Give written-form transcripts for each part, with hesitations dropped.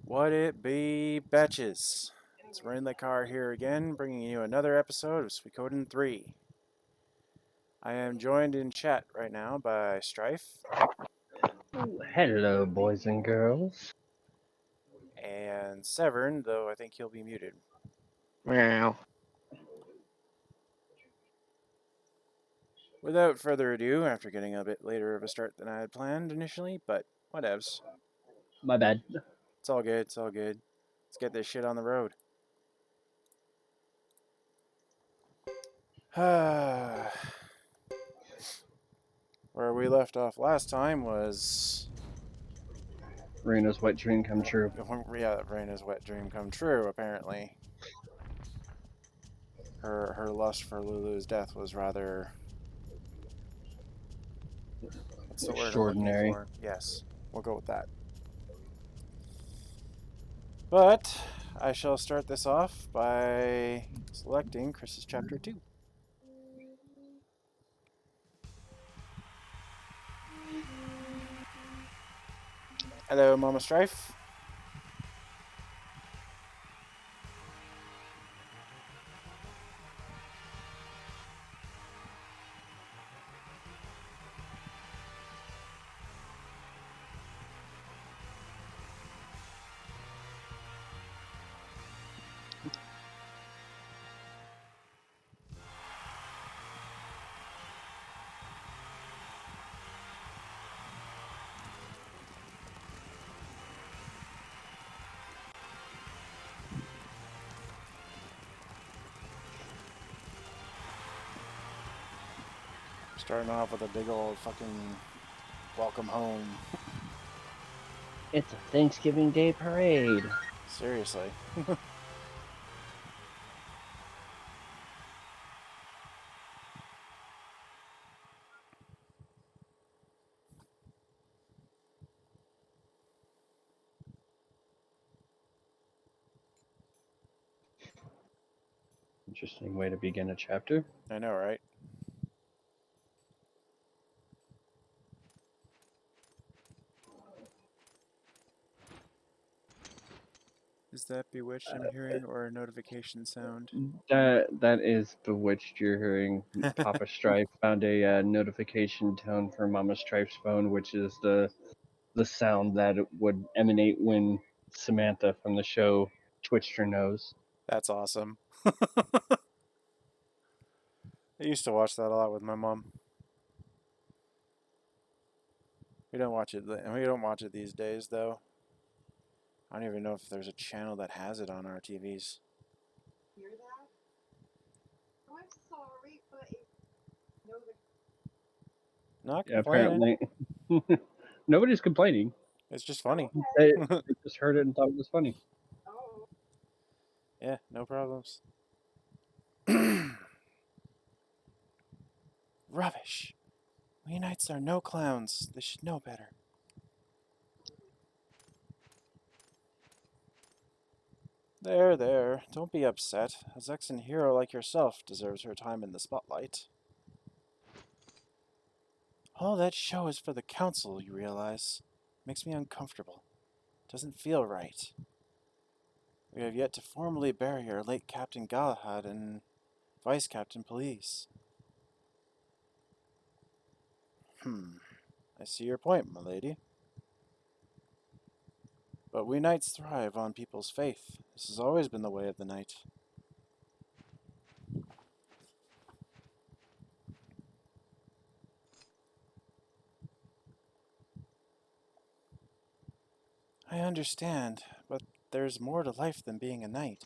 What it be, betches? It's Rayn Lycar here again, bringing you another episode of Suikoden 3. I am joined in chat right now by Strife Hello, boys and girls. and Severn, though I think he'll be muted. Meow. Without further ado, after getting a bit later of a start than I had planned initially, but whatevs. My bad. It's all good, it's all good. Let's get this shit on the road. Where we left off last time was... Rena's wet dream come true. Yeah, Reyna's wet dream come true, apparently. Her lust for Lulu's death was rather... What's the word I'm looking Extraordinary. for? Yes, we'll go with that. But I shall start this off by selecting Chris's chapter 2. Hello, Mama Strife. Starting off with a big old fucking welcome home. It's a Thanksgiving Day parade. Seriously. Interesting way to begin a chapter. I know, right? Is that Bewitched I'm hearing, or a notification sound? That is bewitched. You're hearing Papa Strife found a notification tone for Mama Strife's phone, which is the sound that it would emanate when Samantha from the show twitched her nose. That's awesome. I used to watch that a lot with my mom. We don't watch it. We don't watch it these days, though. I don't even know if there's a channel that has it on our TVs. Hear that? I'm sorry, but no, Not Yeah, complaining. apparently. Nobody's complaining. It's just funny. They just heard it and thought it was funny. oh, Yeah, no problems. Rubbish. We knights are no clowns. They should know better. There, there. Don't be upset. A Zexen hero like yourself deserves her time in the spotlight. All that show is for the council, you realize. Makes me uncomfortable. Doesn't feel right. We have yet to formally bury our late Captain Galahad and Vice Captain Police. I see your point, my lady. But we knights thrive on people's faith. This has always been the way of the knight. I understand, but there's more to life than being a knight.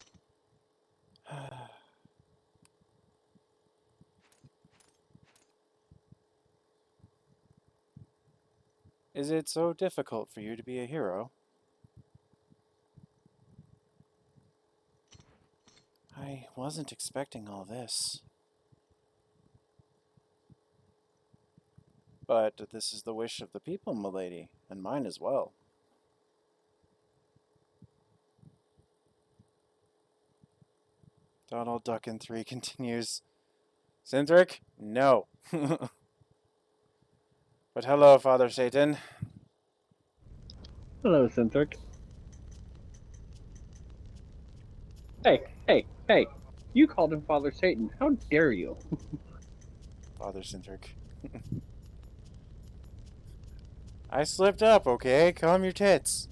Is it so difficult for you to be a hero? I wasn't expecting all this. But this is the wish of the people, milady, and mine as well. Donald Duck in 3 continues. Cindric? No. But hello, Father Satan. Hello, Cynthric. Hey! You called him Father Satan. How dare you? Father Cindric. I slipped up, okay? Calm your tits.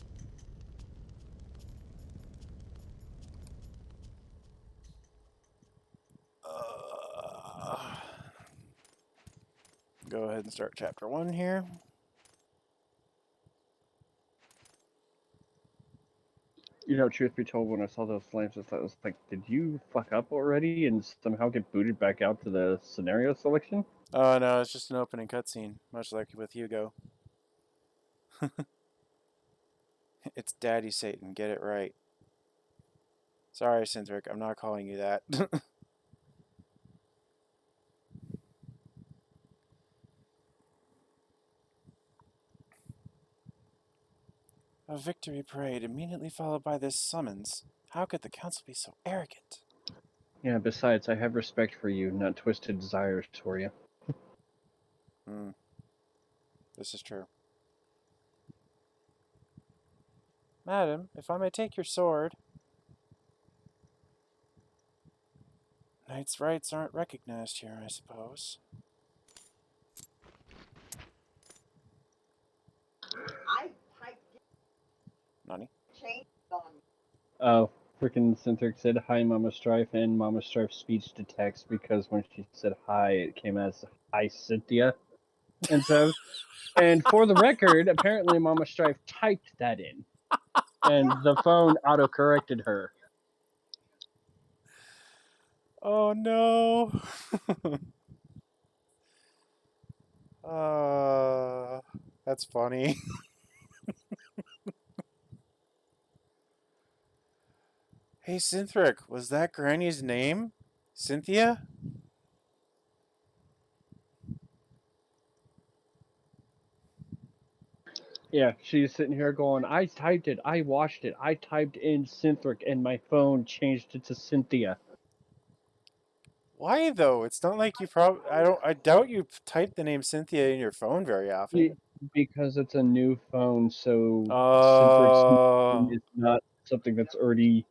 Go ahead and start chapter 1 here. You know, truth be told, when I saw those flames, I thought, was like, did you fuck up already and somehow get booted back out to the scenario selection? Oh no, it's just an opening cutscene, much like with Hugo. It's Daddy Satan, get it right. Sorry, Cindric, I'm not calling you that. A victory parade immediately followed by this summons. How could the council be so arrogant? Yeah, besides, I have respect for you, not twisted desires for you. This is true. Madam, if I may take your sword. Knights' rights aren't recognized here, I suppose. I typed Nani? change on Oh, freaking Cynthric said hi, Mama Strife, and Mama Strife's speech to text because when she said hi, it came as hi, Cynthia. And for the record, apparently Mama Strife typed that in, and the phone auto-corrected her. Oh no. That's funny. Hey, Cynthric, was that Granny's name? Cynthia? Yeah, she's sitting here going, I typed it, I watched it, I typed in Cynthric, and my phone changed it to Cynthia. Why though? It's not like you I doubt you type the name Cynthia in your phone very often. Because it's a new phone, so Cyntric's name Oh. is not something that's already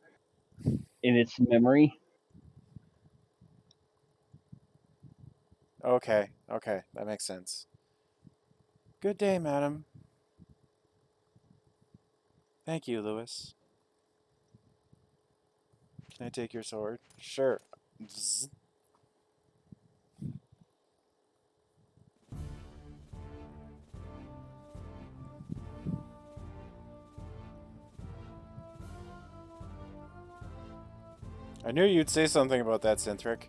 in its memory. Okay, that makes sense. Good day, madam. Thank you, Lewis. Can I take your sword? Sure. Zzz. I knew you'd say something about that, Cynthric.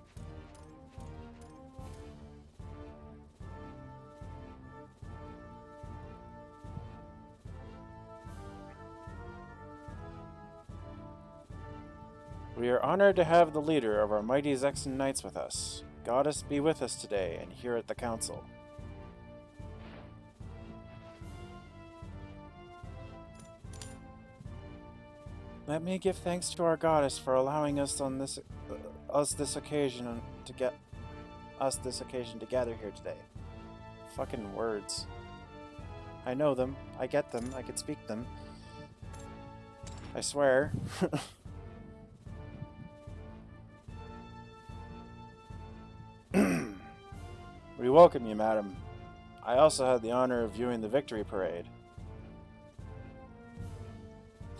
We are honored to have the leader of our mighty Zexen Knights with us. Goddess be with us today and here at the council. Let me give thanks to our goddess for allowing us on this this occasion to gather here today. Fucking words. I know them. I get them. I can speak them. I swear. We welcome you, madam. I also had the honor of viewing the victory parade.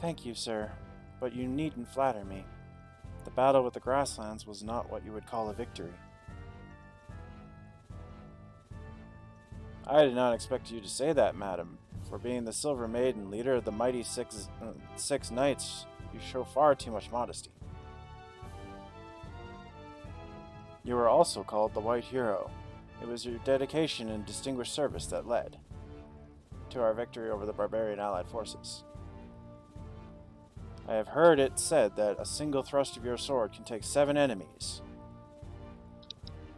Thank you, sir, but you needn't flatter me. The battle with the grasslands was not what you would call a victory. I did not expect you to say that, madam. For being the Silver Maiden, leader of the mighty six knights, you show far too much modesty. You were also called the White Hero. It was your dedication and distinguished service that led to our victory over the barbarian allied forces. I have heard it said that a single thrust of your sword can take 7 enemies.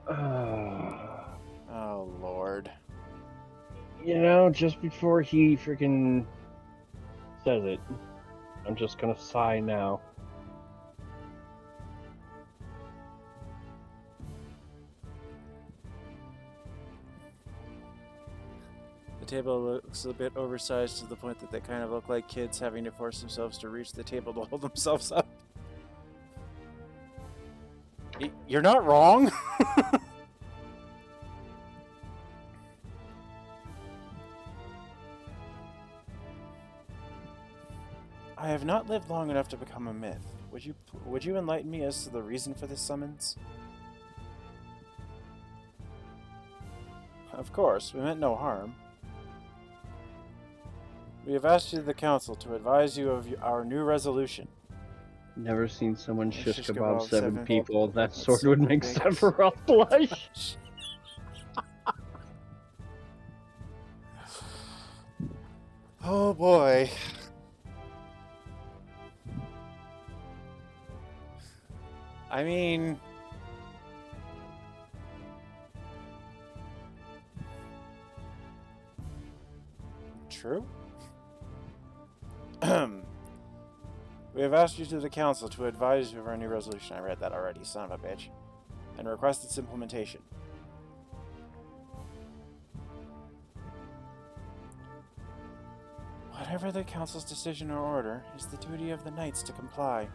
Oh, Lord. You know, just before he freaking says it, I'm just gonna sigh now. table looks a bit oversized to the point that they kind of look like kids having to force themselves to reach the table to hold themselves up. You're not wrong. I have not lived long enough to become a myth. Would you enlighten me as to the reason for this summons? Of course, we meant no harm. We have asked you, the council, to advise you of our new resolution. Never seen someone shish Shish kebab kebab 7 people. That That's sword would make ridiculous. Sephiroth blush. Oh boy. I mean... True? We have asked you to the council to advise you of our new resolution. I read that already, son of a bitch. And request its implementation. Whatever the council's decision or order, it is the duty of the knights to comply.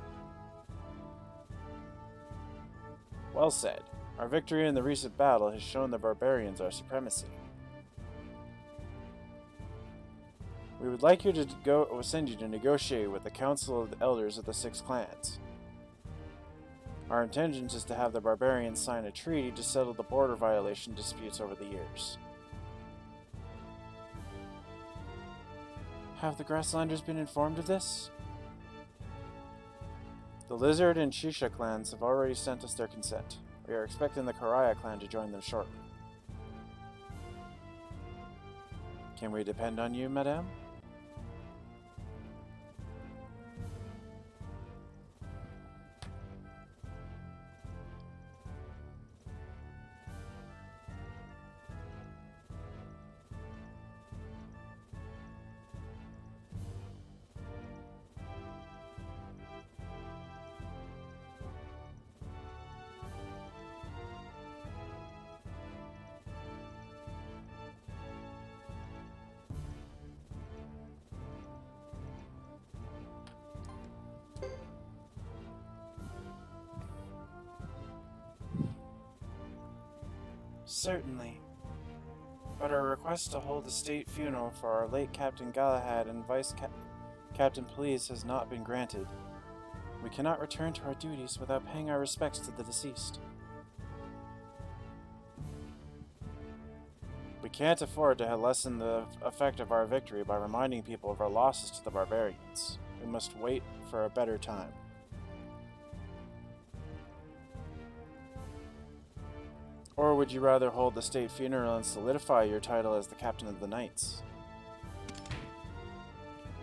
Well said. Our victory in the recent battle has shown the barbarians our supremacy. We would like you to send you to negotiate with the Council of the Elders of the Six Clans. Our intention is to have the barbarians sign a treaty to settle the border violation disputes over the years. Have the Grasslanders been informed of this? The Lizard and Shisha clans have already sent us their consent. We are expecting the Karaya clan to join them shortly. Can we depend on you, madame? Certainly. But our request to hold a state funeral for our late Captain Galahad and Captain Police has not been granted. We cannot return to our duties without paying our respects to the deceased. We can't afford to lessen the effect of our victory by reminding people of our losses to the barbarians. We must wait for a better time. Or would you rather hold the state funeral and solidify your title as the Captain of the Knights?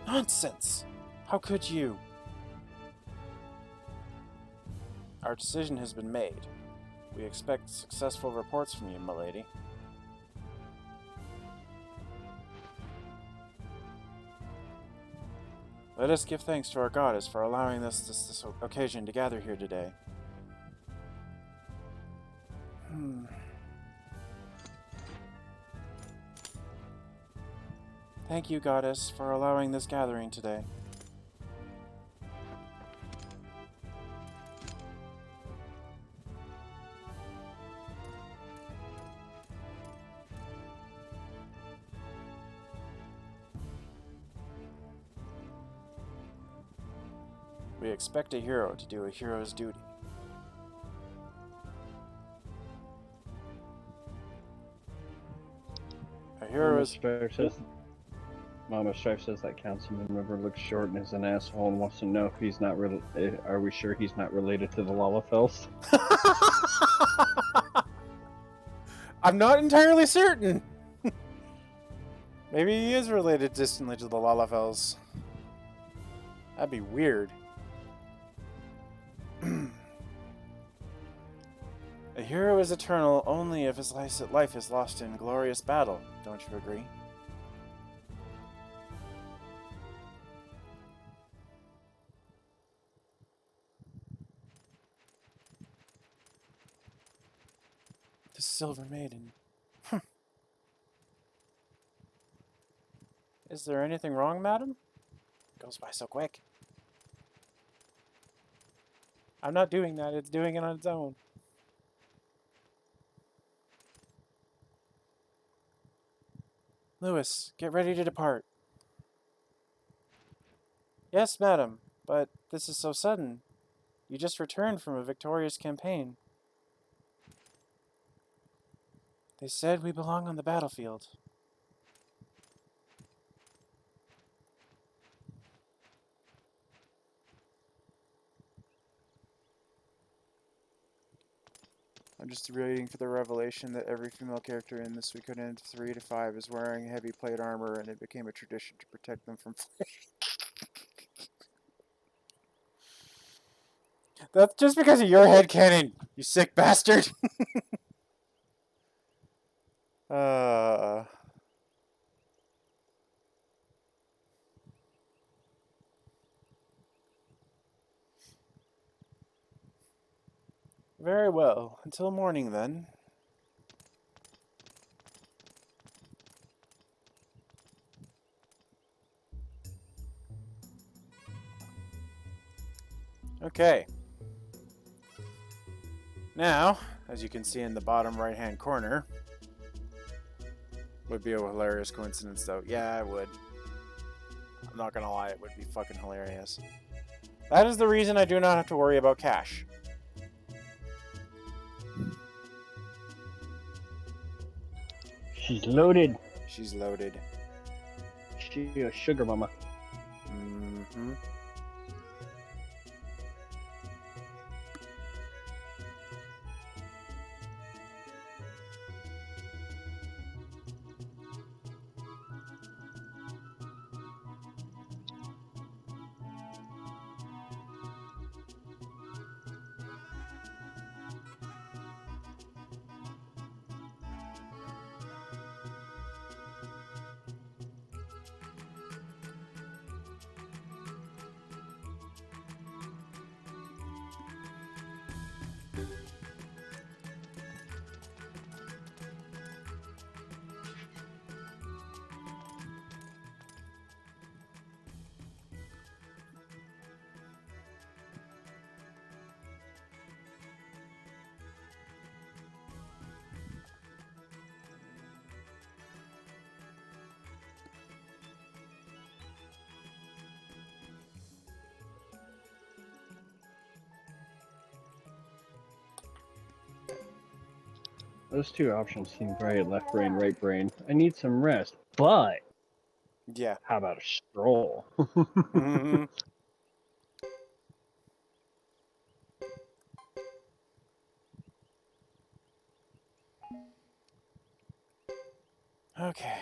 Nonsense! How could you? Our decision has been made. We expect successful reports from you, milady. Let us give thanks to our goddess for allowing us this occasion to gather here today. Thank you, goddess, for allowing this gathering today. We expect a hero to do a hero's duty. A hero is... Mama Strife says that councilman member looks short and is an asshole and wants to know if he's not are we sure he's not related to the Lalafels? I'm not entirely certain. Maybe he is related distantly to the Lalafels. That'd be weird. A hero is eternal only if his life is lost in glorious battle. Don't you agree? The Silver Maiden. Is there anything wrong, madam? It goes by so quick. I'm not doing that. It's doing it on its own. Lewis, get ready to depart. Yes, madam, but this is so sudden. You just returned from a victorious campaign. They said we belong on the battlefield. I'm just waiting for the revelation that every female character in the Suikoden 3 to 5 is wearing heavy plate armor, and it became a tradition to protect them from That's just because of your headcanon, you sick bastard! uh... Very well. Until morning, then. Okay. Now, as you can see in the bottom right-hand corner, would be a hilarious coincidence, though. Yeah, it would. I'm not gonna lie, it would be fucking hilarious. That is the reason I do not have to worry about cash. She's loaded. She's loaded. She a sugar mama. Mm-hmm. Those two options seem great. Left brain, right brain. I need some rest. But Yeah. how about a stroll? Mm-hmm. Okay.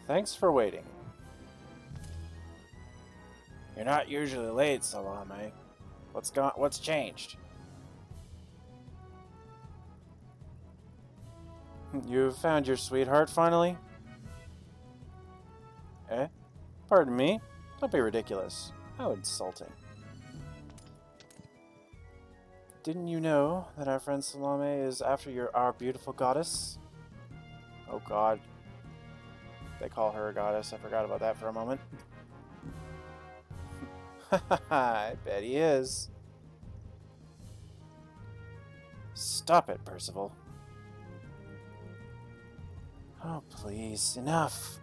Thanks for waiting. You're not usually late, Salome. What's changed? You've found your sweetheart finally? Eh? Pardon me? Don't be ridiculous. How insulting. Didn't you know that our friend Salome is after our beautiful goddess? Oh god. They call her a goddess. I forgot about that for a moment. I bet he is. Stop it, Percival. Oh, please, enough.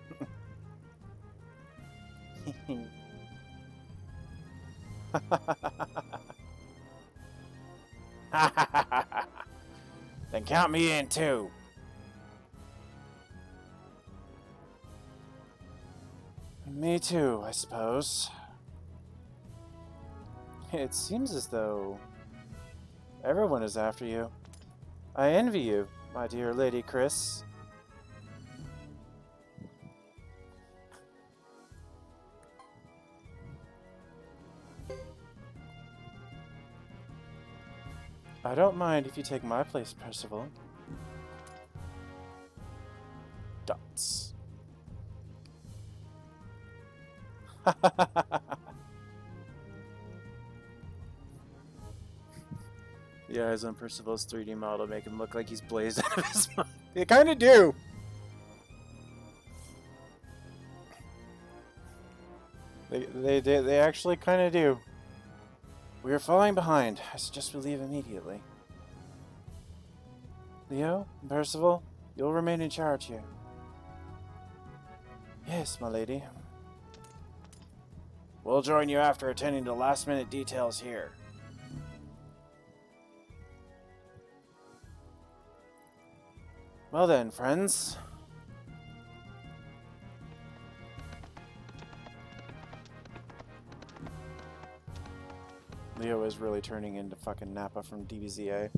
Then count me in, too. Me too, I suppose. It seems as though everyone is after you. I envy you, my dear Lady Chris. I don't mind if you take my place, Percival. The eyes on Percival's 3D model make him look like he's blazed out of his mind. They kind of do. They actually kind of do. We are falling behind. I suggest we leave immediately. Leo and Percival, you'll remain in charge here. Yes, my lady. We'll join you after attending to last-minute details here. Well then, friends. Leo is really turning into fucking Nappa from DBZA.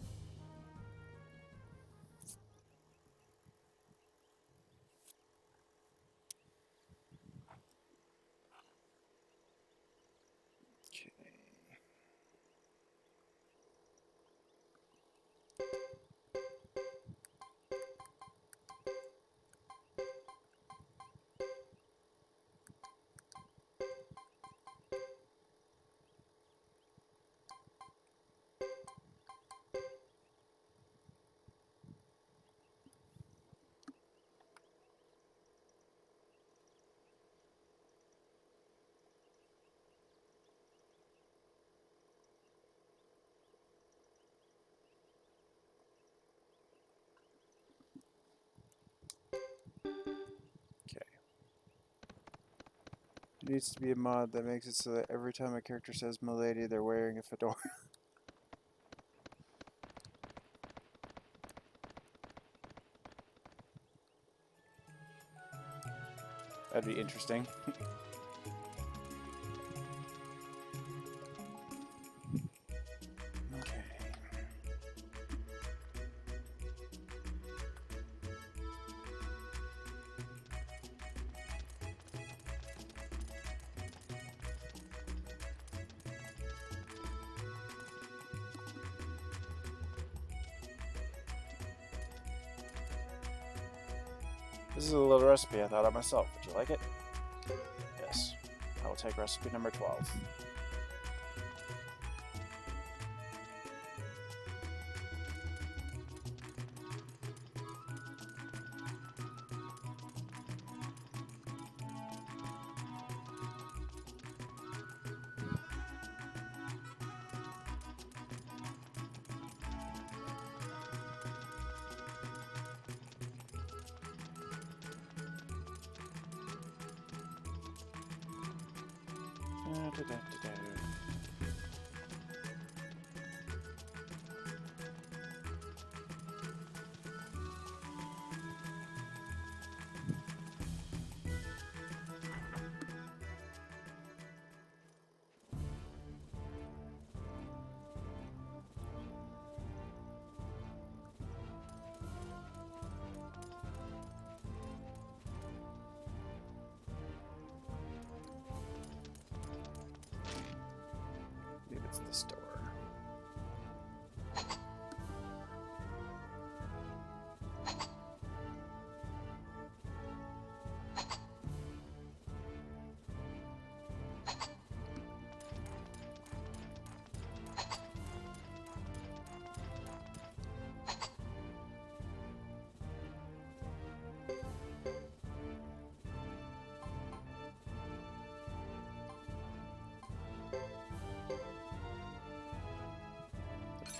There needs to be a mod that makes it so that every time a character says "milady," they're wearing a fedora. That'd be interesting. Okay. This is a little recipe I thought of myself. Would you like it? Yes. I will take recipe number 12. Maybe it's the store.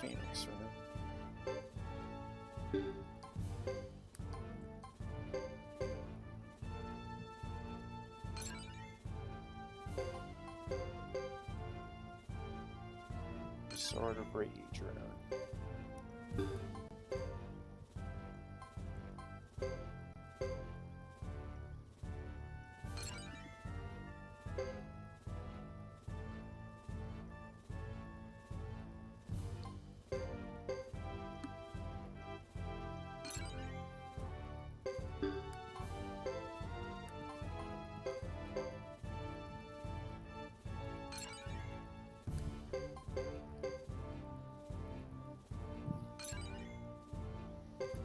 Phoenix, right? Sword of Rage, right?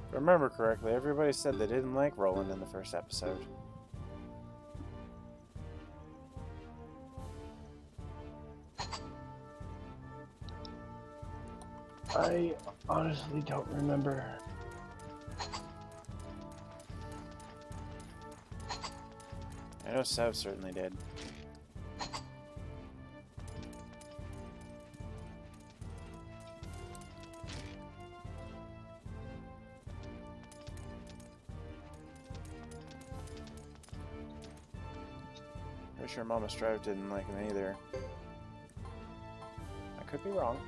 If I remember correctly, everybody said they didn't like Roland in the first episode. I honestly don't remember. I know Sev certainly did. Pretty sure Mama Strive didn't like him either. I could be wrong.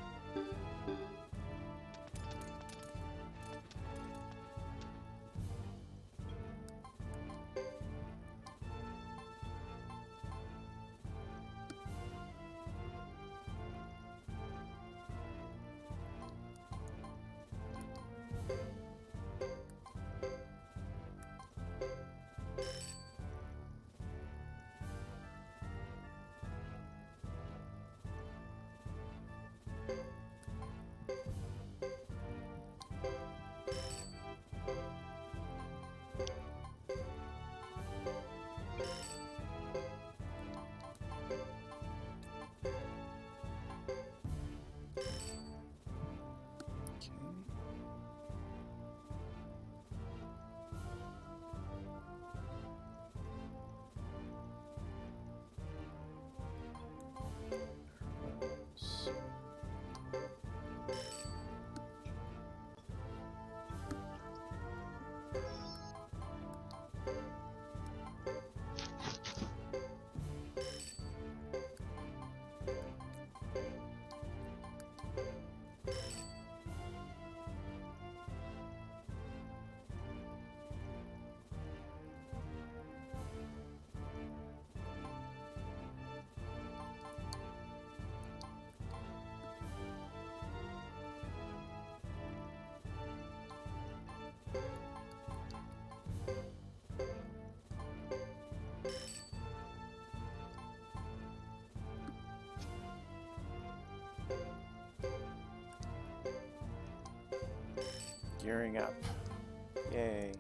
Gearing up. Yay.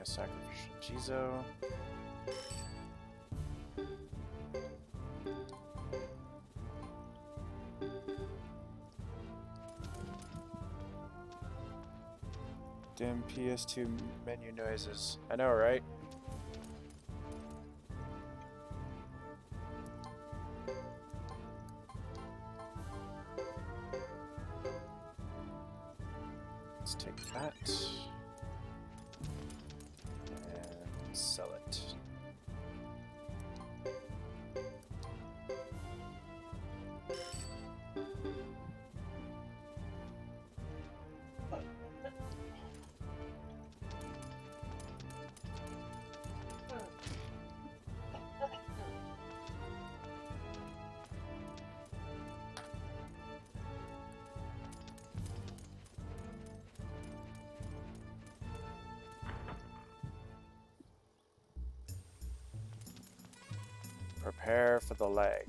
Sacrificial Jizo. Dim PS2 menu noises. I know, right? Let's take that and sell it. Prepare for the leg.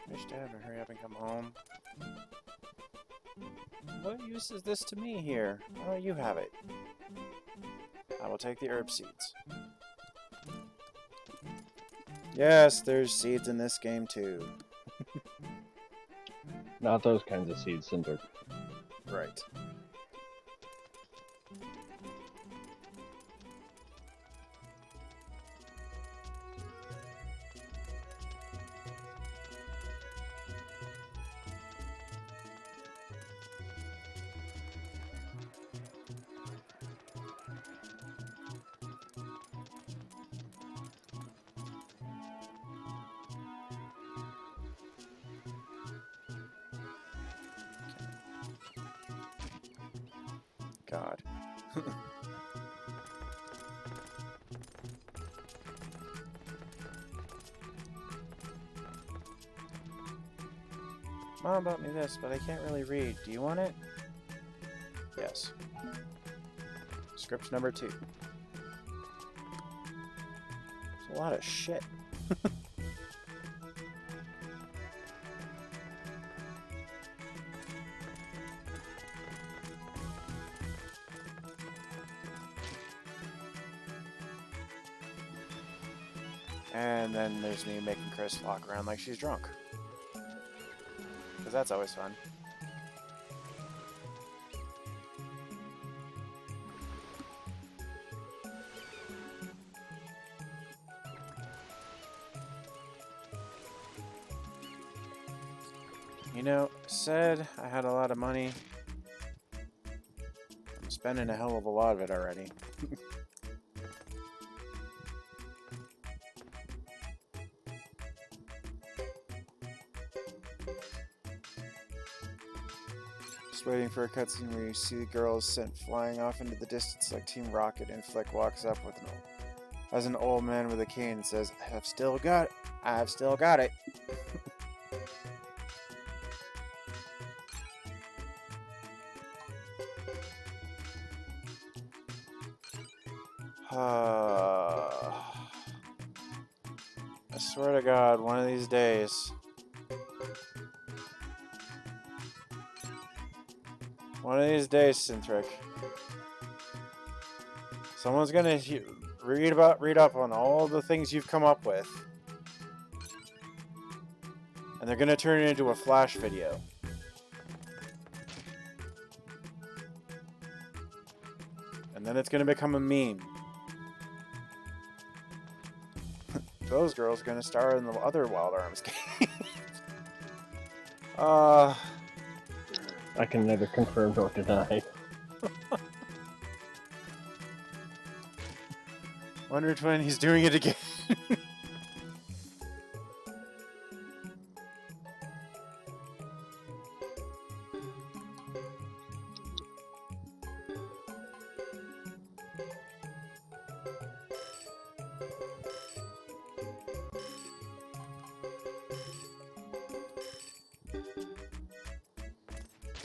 I wish Dad would hurry up and come home. What use is this to me here? Why don't you have it? I will take the herb seeds. Yes, there's seeds in this game too. Not those kinds of seeds, Cinder. Right. God. Mom bought me this, but I can't really read. Do you want it? Yes. Script number 2. It's a lot of shit. And then there's me making Chris walk around like she's drunk. Because that's always fun. You know, said I had a lot of money. I'm spending a hell of a lot of it already. Just waiting for a cutscene where you see the girls sent flying off into the distance like Team Rocket, and Flick walks up with an old man with a cane and says, I've still got it. I swear to God, one of these days. One of these days, Synthric. Someone's gonna read up on all the things you've come up with. And they're gonna turn it into a Flash video. And then it's gonna become a meme. Those girls are gonna star in the other Wild Arms game. I can neither confirm nor deny. Wondered when he's doing it again.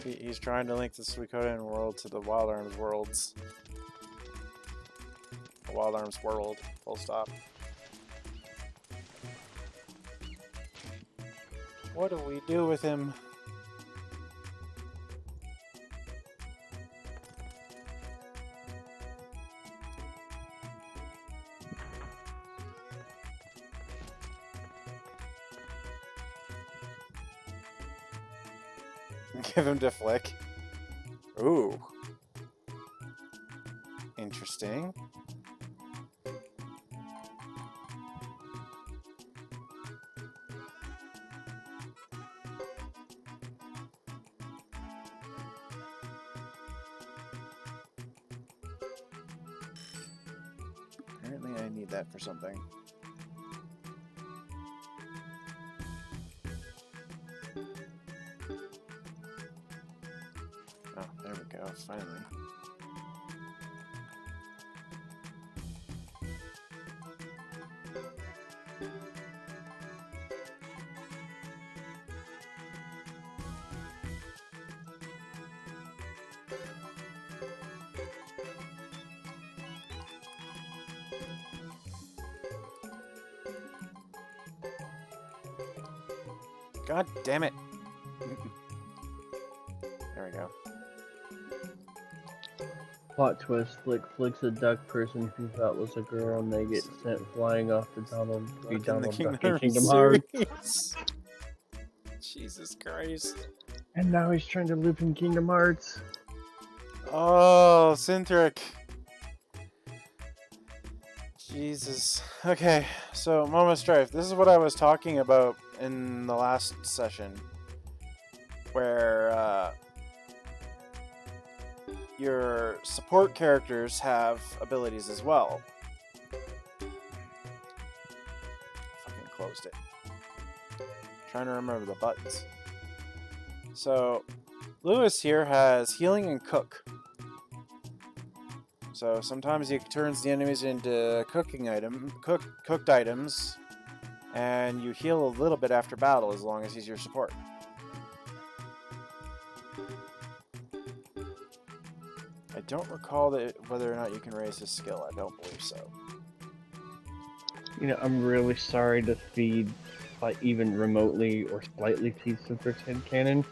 He's trying to link the Suikoden world to the Wild Arms worlds. The Wild Arms world. Full stop. What do we do with him? Give him to Flick. Ooh. Interesting. Apparently I need that for something. Oh, there we go, finally. God damn it. There we go. Plot twist, Flick's a duck person who thought was a girl and they get sent flying off to Donald Duck in Kingdom Hearts. Jesus Christ. And now he's trying to loop in Kingdom Hearts. Oh, Synthric. Jesus. Okay, so Mama Strife, this is what I was talking about in the last session, where your support characters have abilities as well. Fucking closed it. Trying to remember the buttons. So, Lewis here has healing and cook. So sometimes he turns the enemies into cooked items, and you heal a little bit after battle as long as he's your support. I don't recall whether or not you can raise his skill. I don't believe so. You know, I'm really sorry to feed, like, even remotely or slightly T-Center's headcanon,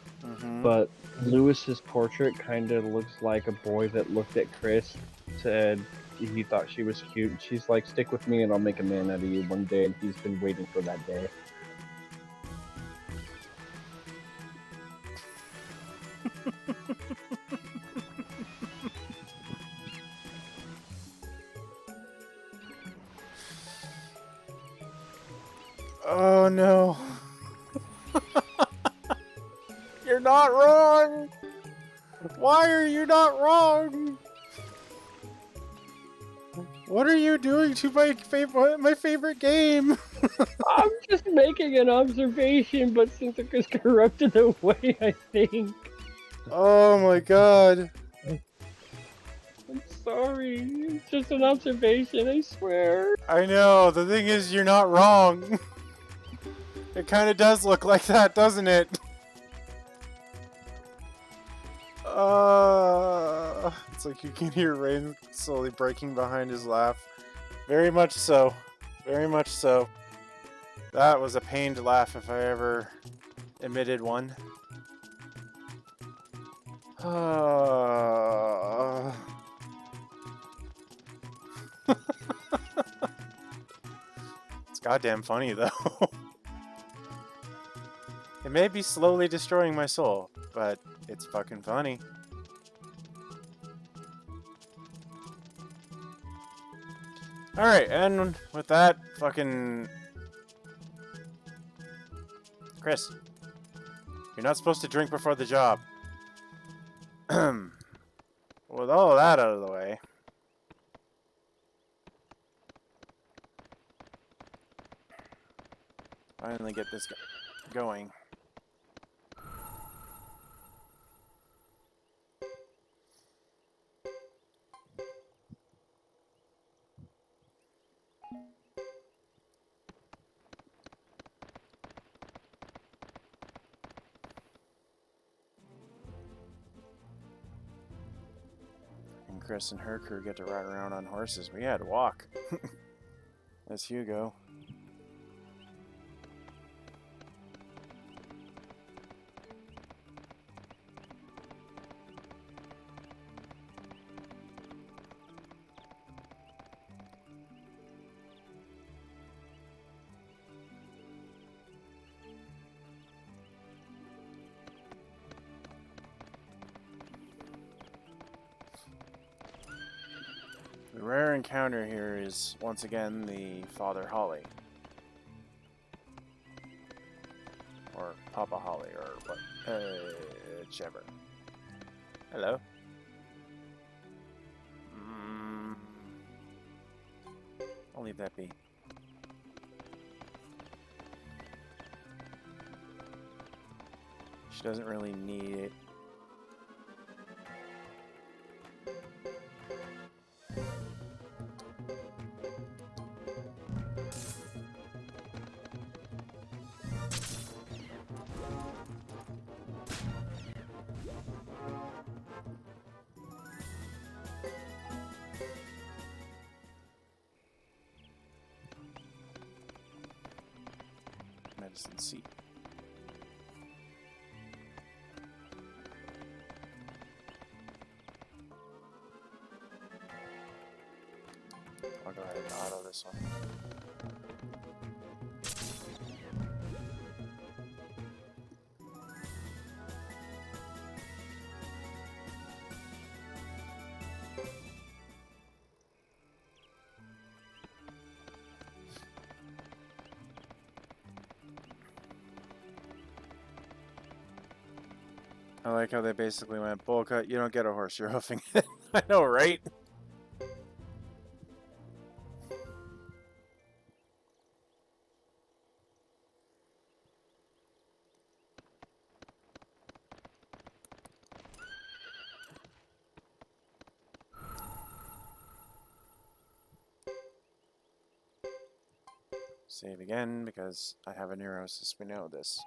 but Lewis's portrait kind of looks like a boy that looked at Chris, said he thought she was cute, and she's like, stick with me and I'll make a man out of you one day, and he's been waiting for that day. Oh no. You're not wrong! Why are you not wrong? What are you doing to my favorite game? I'm just making an observation, but since it was corrupted away, I think. Oh my god. I'm sorry. It's just an observation, I swear. I know, the thing is, you're not wrong. It kind of does look like that, doesn't it? It's like you can hear Rayn slowly breaking behind his laugh. Very much so. Very much so. That was a pained laugh if I ever emitted one. It's goddamn funny though. It may be slowly destroying my soul, but it's fucking funny. Alright, and with that, fucking... Chris, you're not supposed to drink before the job. With all of that out of the way... Finally get this going. And Chris and her crew get to ride around on horses. We had to walk. As Hugo. The rare encounter here is, once again, the Father Holly. Or Papa Holly, or what, whichever. Hello? I'll leave that be. She doesn't really need it. Medicine seat. I'll go ahead and auto this one. I like how they basically went, bull cut, you don't get a horse, you're hoofing it. I know, right? Save again, because I have a neurosis, we know this.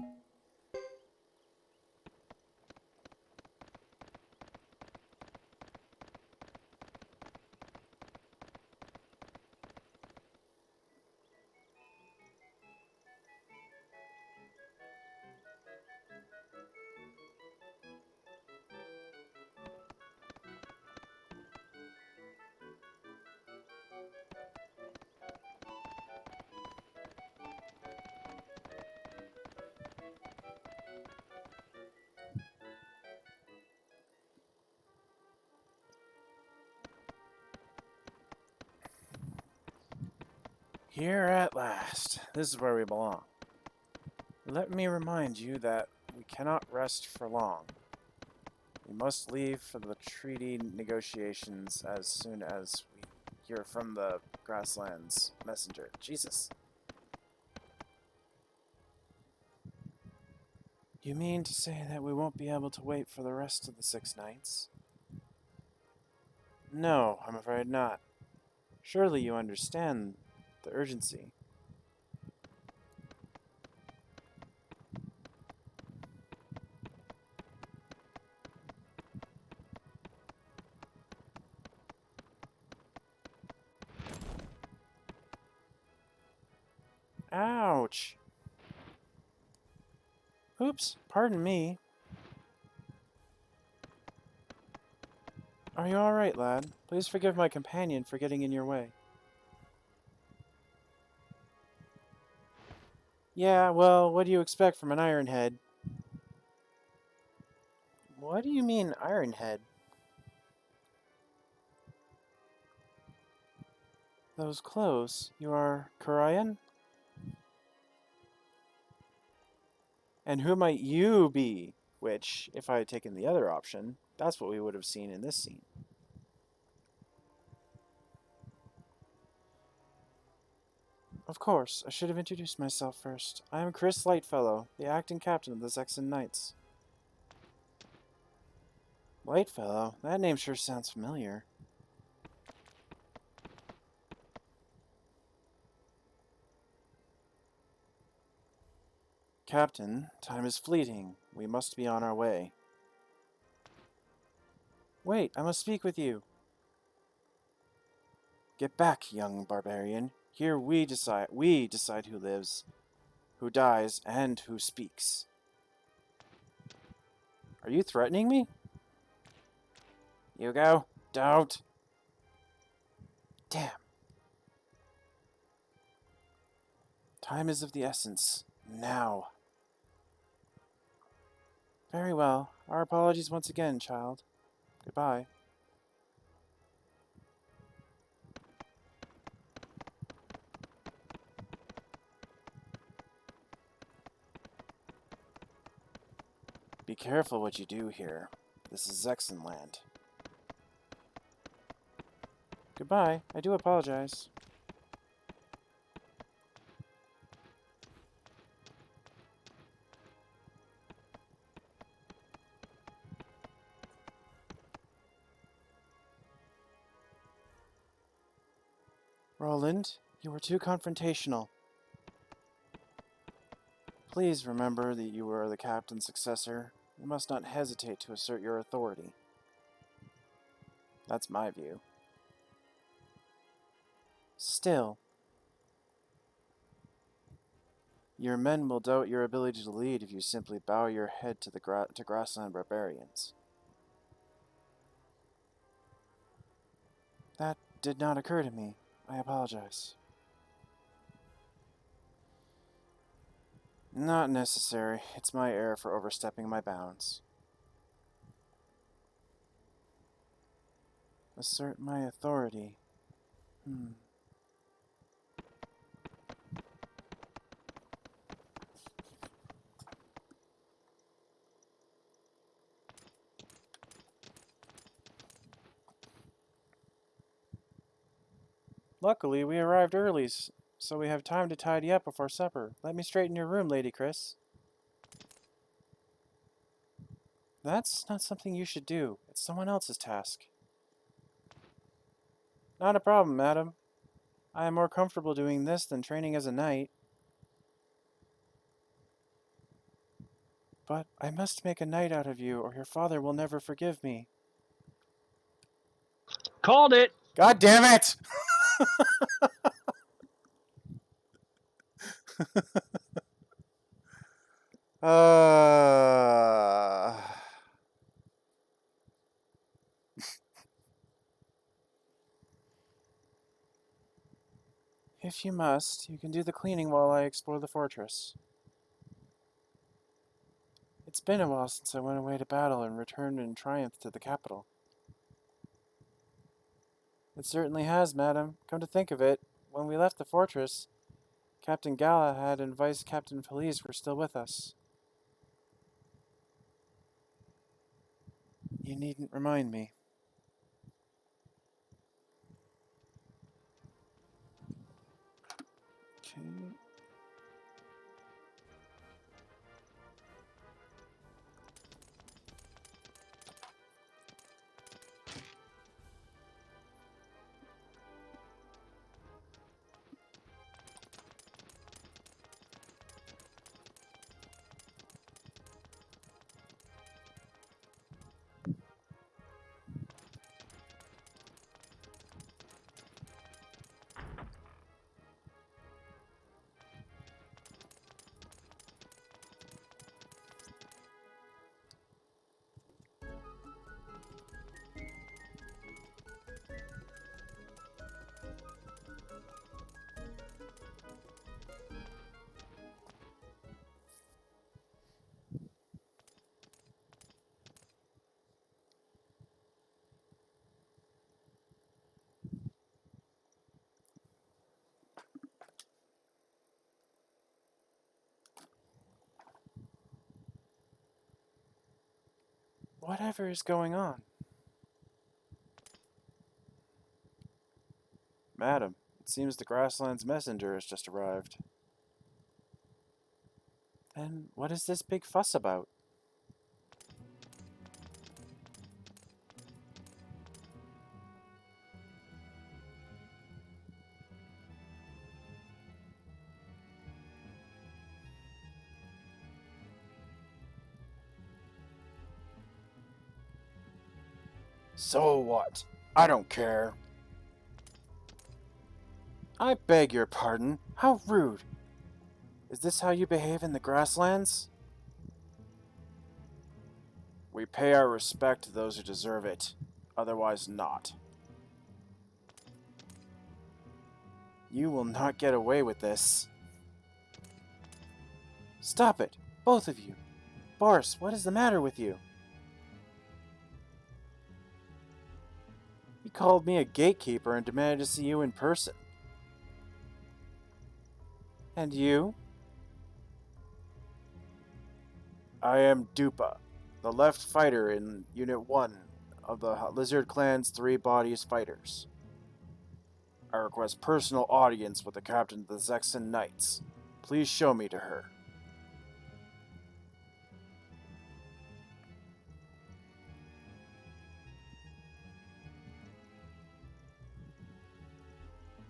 Here at last. This is where we belong. Let me remind you that we cannot rest for long. We must leave for the treaty negotiations as soon as we hear from the Grasslands messenger. Jesus. You mean to say that we won't be able to wait for the rest of the 6 nights? No, I'm afraid not. Surely you understand the urgency. Ouch! Oops, pardon me. Are you alright, lad? Please forgive my companion for getting in your way. Yeah, well, what do you expect from an Ironhead? What do you mean, Ironhead? Those clothes. You are Karayan? And who might you be? Which, if I had taken the other option, that's what we would have seen in this scene. Of course, I should have introduced myself first. I am Chris Lightfellow, the acting captain of the Zexen Knights. Lightfellow? That name sure sounds familiar. Captain, time is fleeting. We must be on our way. Wait, I must speak with you. Get back, young barbarian. Here we decide who lives, who dies, and who speaks. Are you threatening me? Hugo, don't. Damn. Time is of the essence. Now. Very well. Our apologies once again, child. Goodbye. Be careful what you do here. This is Zexen land. Goodbye. I do apologize. Roland, you were too confrontational. Please remember that you are the captain's successor. You must not hesitate to assert your authority. That's my view. Still, your men will doubt your ability to lead if you simply bow your head to the grassland barbarians. That did not occur to me. I apologize. Not necessary. It's my error for overstepping my bounds. Assert my authority. Luckily, we arrived early, so we have time to tidy up before supper. Let me straighten your room, Lady Chris. That's not something you should do. It's someone else's task. Not a problem, madam. I am more comfortable doing this than training as a knight. But I must make a knight out of you, or your father will never forgive me. Called it! God damn it! uh... If you must, you can do the cleaning while I explore the fortress. It's been a while since I went away to battle and returned in triumph to the capital. It certainly has, madam. Come to think of it, when we left the fortress, Captain Galahad and Vice Captain Felice were still with us. You needn't remind me. Okay. Whatever is going on? Madam, it seems the Grasslands messenger has just arrived. Then what is this big fuss about? So what? I don't care. I beg your pardon. How rude. Is this how you behave in the Grasslands? We pay our respect to those who deserve it. Otherwise not. You will not get away with this. Stop it, both of you. Boris, what is the matter with you? He called me a gatekeeper and demanded to see you in person. And you? I am Dupa, the left fighter in Unit 1 of the Lizard Clan's 3 Bodies Fighters. I request personal audience with the captain of the Zexen Knights. Please show me to her.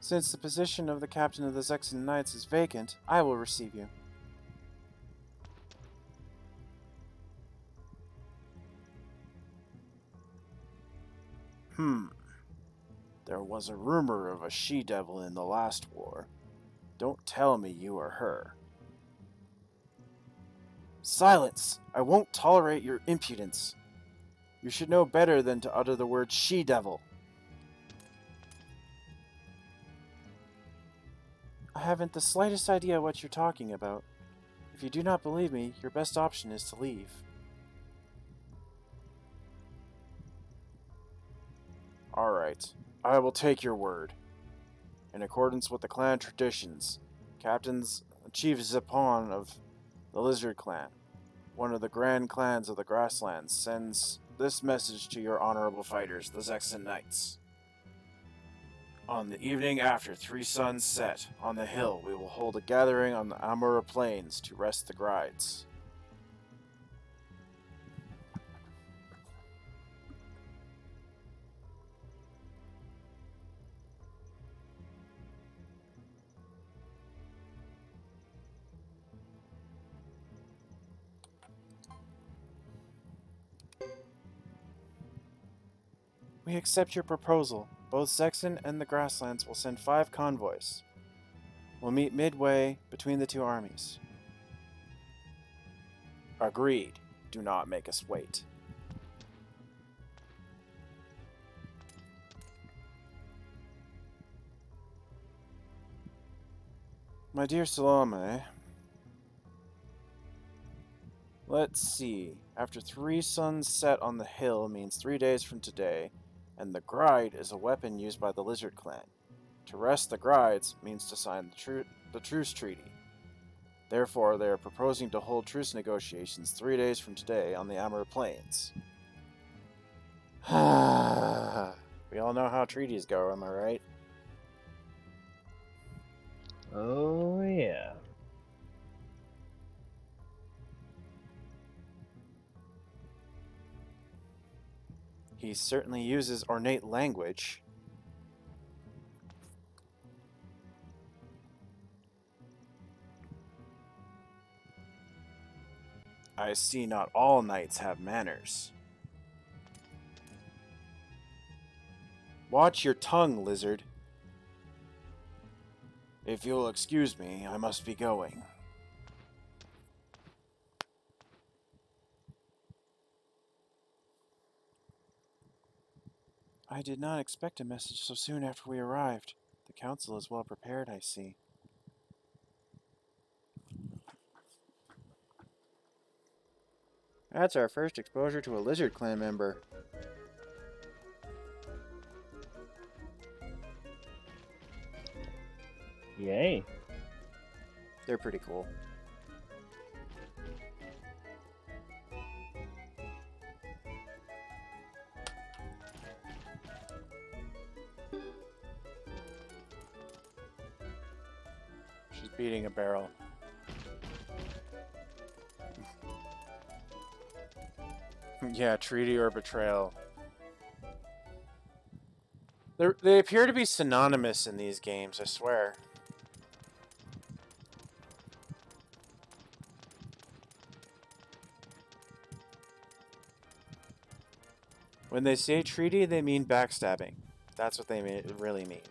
Since the position of the captain of the Zexen Knights is vacant, I will receive you. There was a rumor of a she-devil in the last war. Don't tell me you are her. Silence! I won't tolerate your impudence. You should know better than to utter the word she-devil. I haven't the slightest idea what you're talking about. If you do not believe me, your best option is to leave. Alright, I will take your word. In accordance with the clan traditions, Chief Zepon of the Lizard Clan, one of the grand clans of the Grasslands, sends this message to your honorable fighters, the Zexen Knights. On the evening after 3 suns set, on the hill we will hold a gathering on the Amura Plains to rest the grides. We accept your proposal. Both Zexen and the Grasslands will send 5 convoys. We'll meet midway between the 2 armies. Agreed. Do not make us wait. My dear Salome, let's see. After 3 suns set on the hill means 3 days from today, and the Gride is a weapon used by the Lizard Clan. To rest the Grides means to sign the truce treaty. Therefore, they are proposing to hold truce negotiations 3 days from today on the Amur Plains. We all know how treaties go, am I right? Oh, yeah. He certainly uses ornate language. I see not all knights have manners. Watch your tongue, lizard. If you'll excuse me, I must be going. I did not expect a message so soon after we arrived. The council is well prepared, I see. That's our first exposure to a Lizard Clan member. Yay. They're pretty cool. She's beating a barrel. Yeah, treaty or betrayal. They appear to be synonymous in these games, I swear. When they say treaty, they mean backstabbing. That's what they really mean.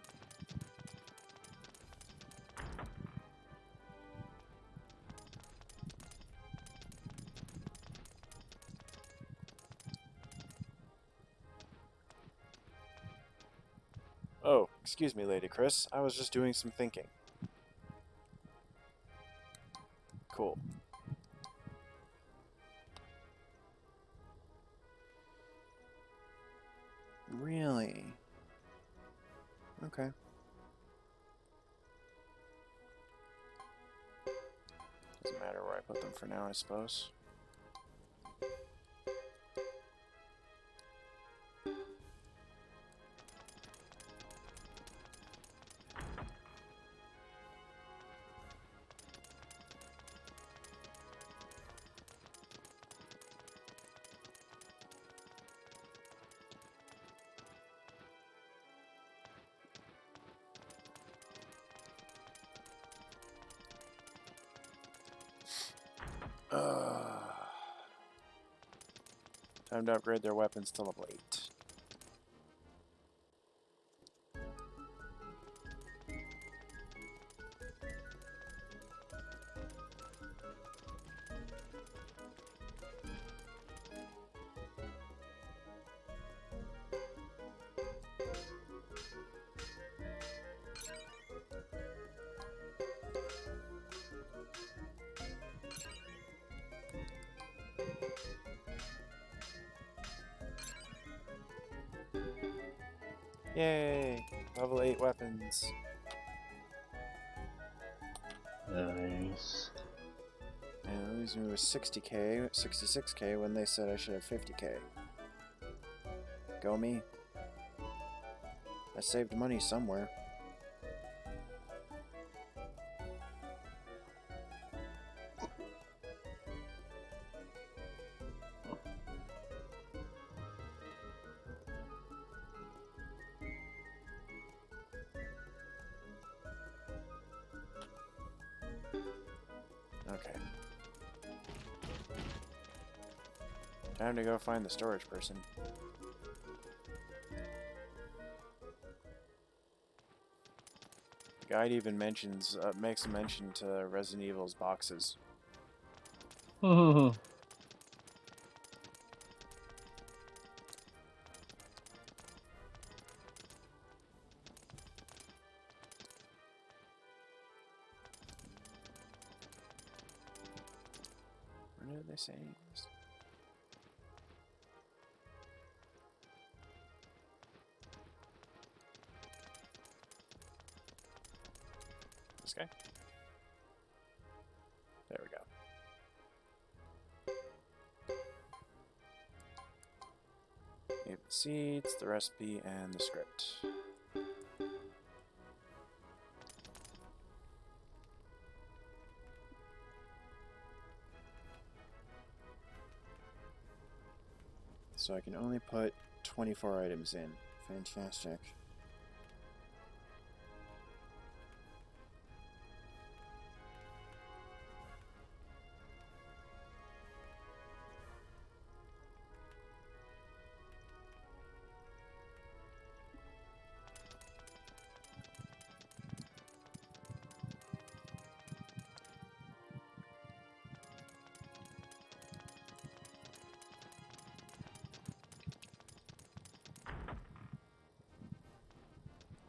Oh, excuse me, Lady Chris. I was just doing some thinking. Cool. Really? Okay. Doesn't matter where I put them for now, I suppose. Time to upgrade their weapons to level 8. Yay! Level 8 weapons. Nice. And these me with 60k, 66k when they said I should have 50k. Go me. I saved money somewhere. Okay. Time to go find the storage person. Guide even makes a mention to Resident Evil's boxes. What are they saying? This guy? There we go. You have the seeds, the recipe, and the script. So I can only put 24 items in. Fantastic.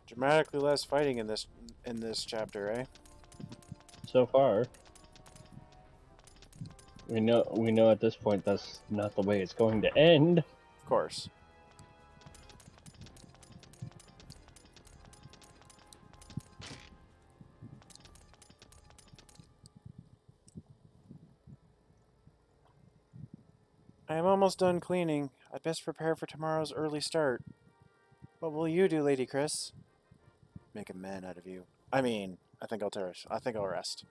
Dramatically less fighting in this chapter, eh? So far, we know at this point that's not the way it's going to end. Of course. I am almost done cleaning. I'd best prepare for tomorrow's early start. What will you do, Lady Chris? Make a man out of you. I mean, I think I'll rest.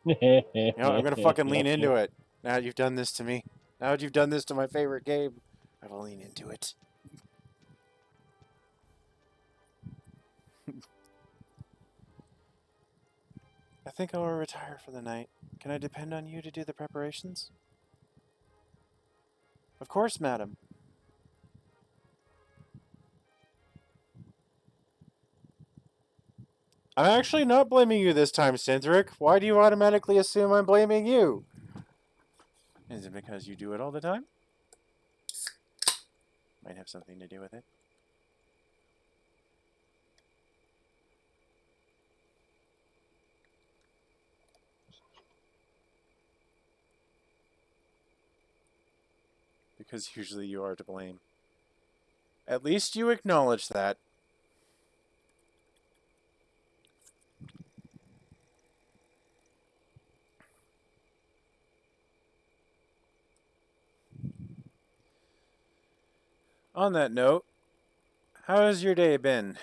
You know, I'm gonna fucking lean into it. Now that you've done this to me. Now that you've done this to my favorite game, I will lean into it. I think I will retire for the night. Can I depend on you to do the preparations? Of course, madam. I'm actually not blaming you this time, Cynthric. Why do you automatically assume I'm blaming you? Is it because you do it all the time? Might have something to do with it. Because usually you are to blame. At least you acknowledge that. On that note, how has your day been?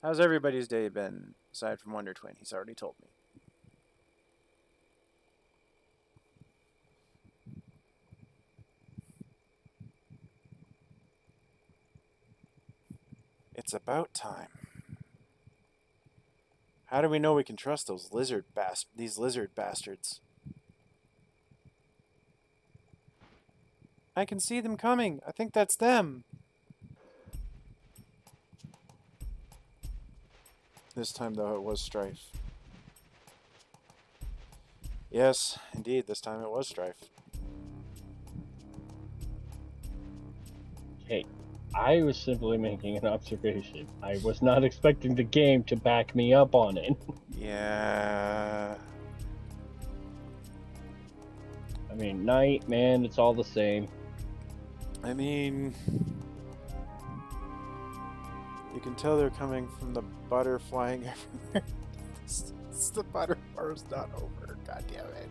How's everybody's day been, aside from Wonder Twin? He's already told me. It's about time. How do we know we can trust these lizard bastards? I can see them coming. I think that's them. This time, though, it was Strife. Yes, indeed, this time it was Strife. Hey, I was simply making an observation. I was not expecting the game to back me up on it. Yeah. I mean, night, man, it's all the same. I mean, you can tell they're coming from the butter flying everywhere. The butter bar's not over. God damn it.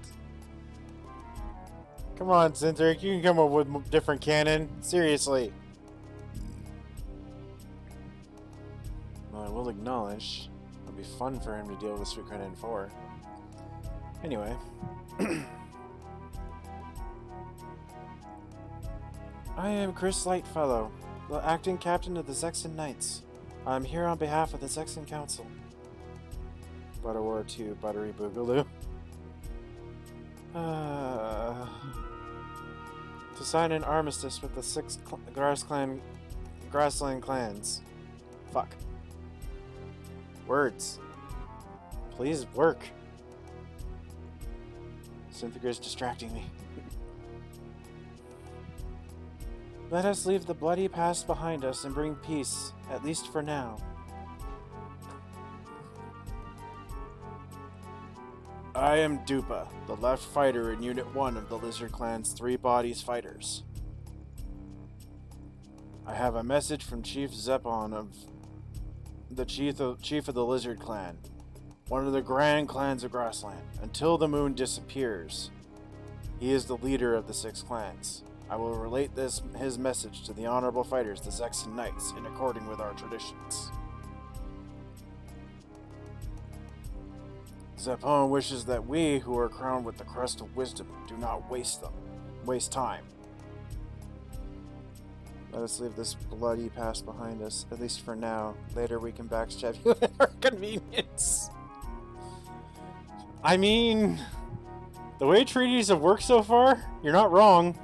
Come on, Cynthric, you can come up with a different canon. Seriously. Well, I will acknowledge it'll be fun for him to deal with Suikoden 4. Anyway. I am Chris Lightfellow, the acting captain of the Zexen Knights. I'm here on behalf of the Zexen Council. Butter War 2, Buttery Boogaloo. To sign an armistice with the 6 Grassland clans. Fuck. Words. Please work. Synthra's distracting me. Let us leave the bloody past behind us and bring peace, at least for now. I am Dupa, the left fighter in Unit 1 of the Lizard Clan's Three Bodies Fighters. I have a message from Chief Zepon of the chief of the Lizard Clan, one of the grand clans of Grassland, until the moon disappears. He is the leader of the 6 clans. I will relate his message to the honorable fighters, the Zexen Knights, in according with our traditions. Zepon wishes that we, who are crowned with the crest of wisdom, do not waste time. Let us leave this bloody past behind us, at least for now. Later we can backstab you at our convenience. I mean, the way treaties have worked so far, you're not wrong.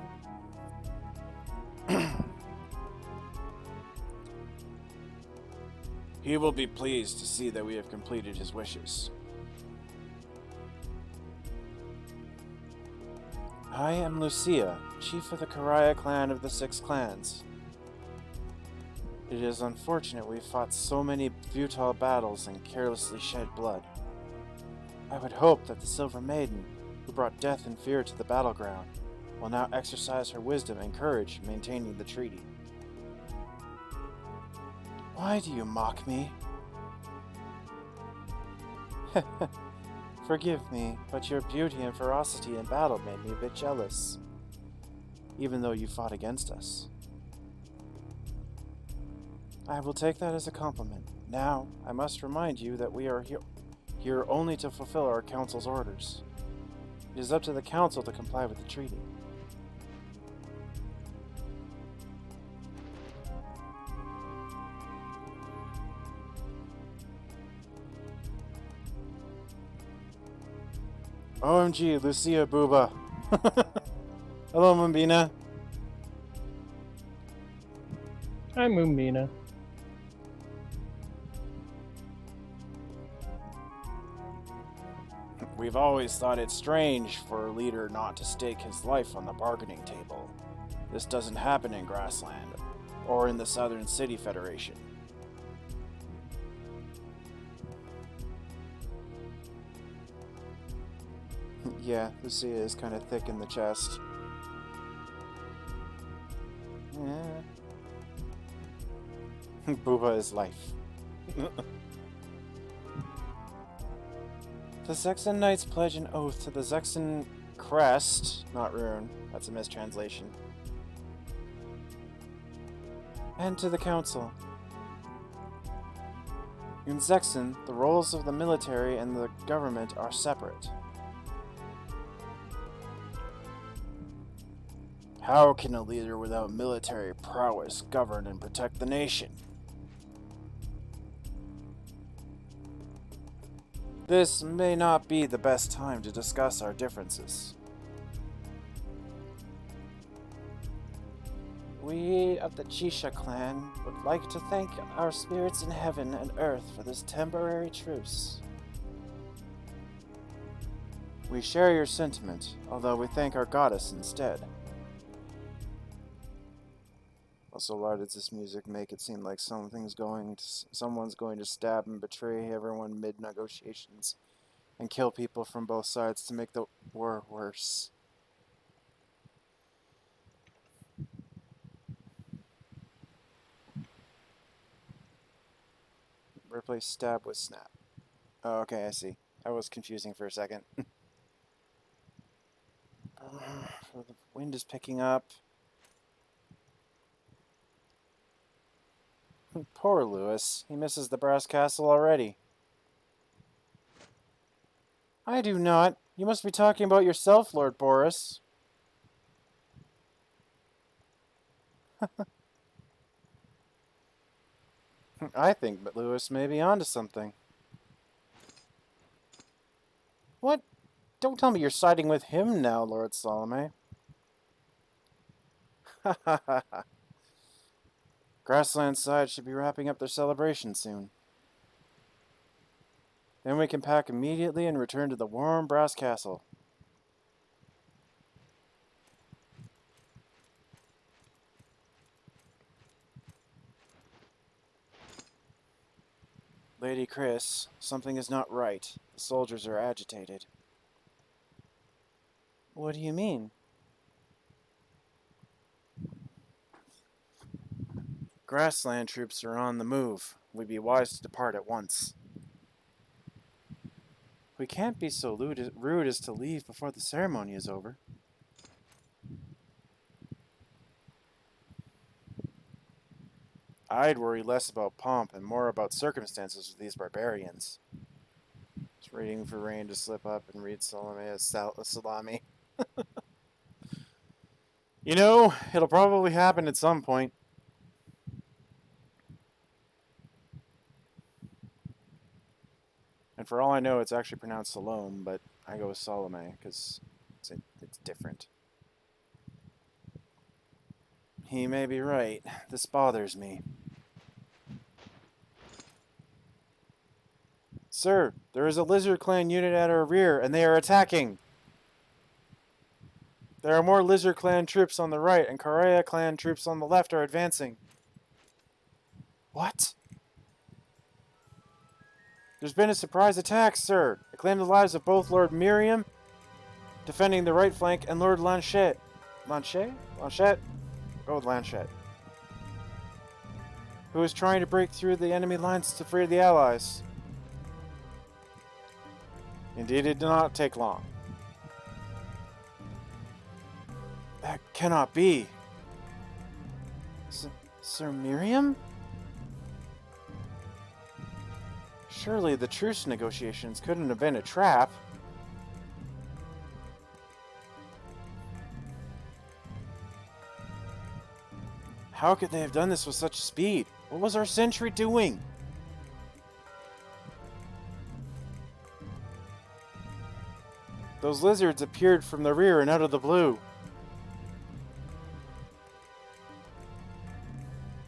He will be pleased to see that we have completed his wishes. I am Lucia, chief of the Karaya clan of the 6 clans. It is unfortunate we fought so many futile battles and carelessly shed blood. I would hope that the Silver Maiden, who brought death and fear to the battleground, will now exercise her wisdom and courage in maintaining the treaty. Why do you mock me? Forgive me, but your beauty and ferocity in battle made me a bit jealous, even though you fought against us. I will take that as a compliment. Now, I must remind you that we are here only to fulfill our council's orders. It is up to the council to comply with the treaty. OMG, Lucia Booba. Hello, Mumbina. Hi, Mumbina. We've always thought it strange for a leader not to stake his life on the bargaining table. This doesn't happen in Grassland, or in the Southern City Federation. Yeah, Lucia is kind of thick in the chest. Yeah. Booba is life. The Zexen Knights pledge an oath to the Zexen crest, not rune, that's a mistranslation, and to the council. In Zexen, the roles of the military and the government are separate. How can a leader without military prowess govern and protect the nation? This may not be the best time to discuss our differences. We of the Chisha clan would like to thank our spirits in heaven and earth for this temporary truce. We share your sentiment, although we thank our goddess instead. Also, why does this music make it seem like someone's going to stab and betray everyone mid-negotiations and kill people from both sides to make the war worse? Replace stab with snap. Oh, okay, I see. I was confusing for a second. The wind is picking up. Poor Lewis. He misses the brass castle already. I do not. You must be talking about yourself, Lord Boris. I think that Lewis may be onto something. What? Don't tell me you're siding with him now, Lord Salome. Ha ha ha ha. Grassland side should be wrapping up their celebration soon. Then we can pack immediately and return to the warm brass castle. Lady Chris, something is not right. The soldiers are agitated. What do you mean? Grassland troops are on the move. We'd be wise to depart at once. We can't be so rude as to leave before the ceremony is over. I'd worry less about pomp and more about circumstances with these barbarians. Just waiting for Rayn to slip up and read Salome as salami. You know, it'll probably happen at some point. And for all I know, it's actually pronounced Salome, but I go with Salome because it's different. He may be right. This bothers me. Sir, there is a Lizard Clan unit at our rear, and they are attacking. There are more Lizard Clan troops on the right, and Karaya Clan troops on the left are advancing. What? There's been a surprise attack, sir. It claimed the lives of both Lord Miriam, defending the right flank, and Lord Lanchet. Lanchet? Go with Lanchet. Who is trying to break through the enemy lines to free the allies. Indeed, it did not take long. That cannot be. Sir Miriam? Surely the truce negotiations couldn't have been a trap. How could they have done this with such speed? What was our sentry doing? Those lizards appeared from the rear and out of the blue.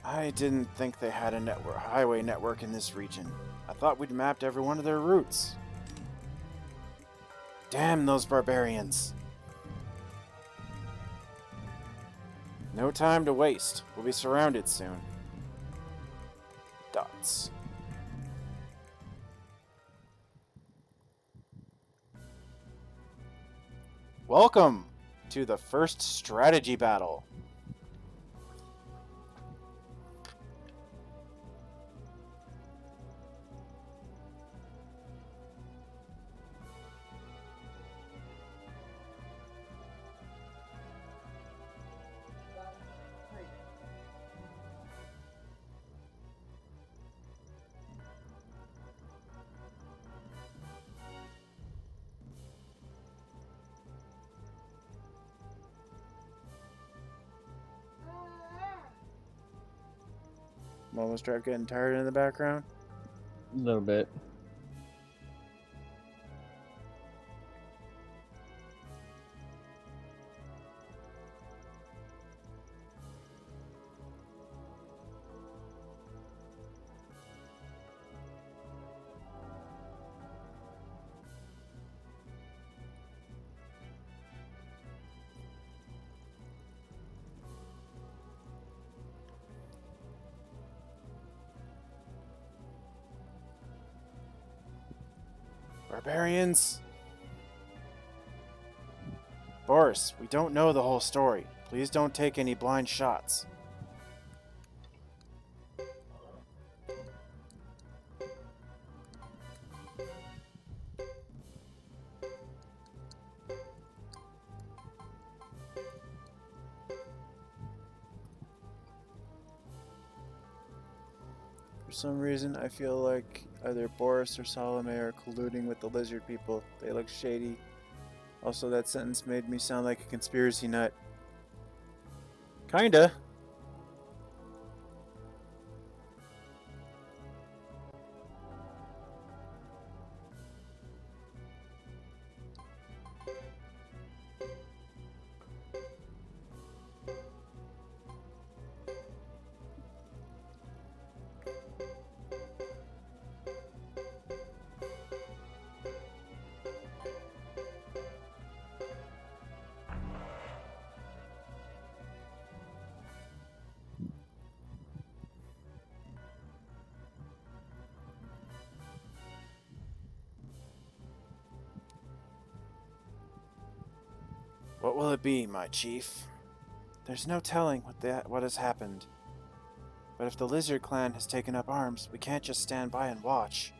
I didn't think they had a highway network in this region. I thought we'd mapped every one of their routes. Damn those barbarians. No time to waste. We'll be surrounded soon. Dots. Welcome to the first strategy battle. Mama start getting tired in the background. A little bit. Barbarians! Boris, we don't know the whole story. Please don't take any blind shots. For some reason, I feel like either Boris or Salome are colluding with the lizard people. They look shady. Also, that sentence made me sound like a conspiracy nut. Kinda. What will it be, my chief? There's no telling what has happened. But if the Lizard Clan has taken up arms, we can't just stand by and watch.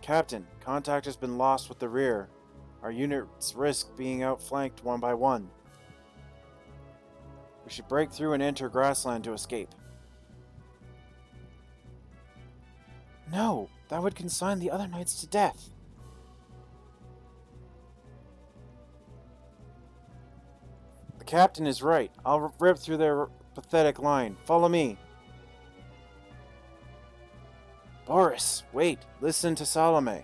Captain, contact has been lost with the rear. Our units risk being outflanked one by one. We should break through and enter grassland to escape. No, that would consign the other knights to death. The captain is right. I'll rip through their pathetic line. Follow me. Boris, wait. Listen to Salome.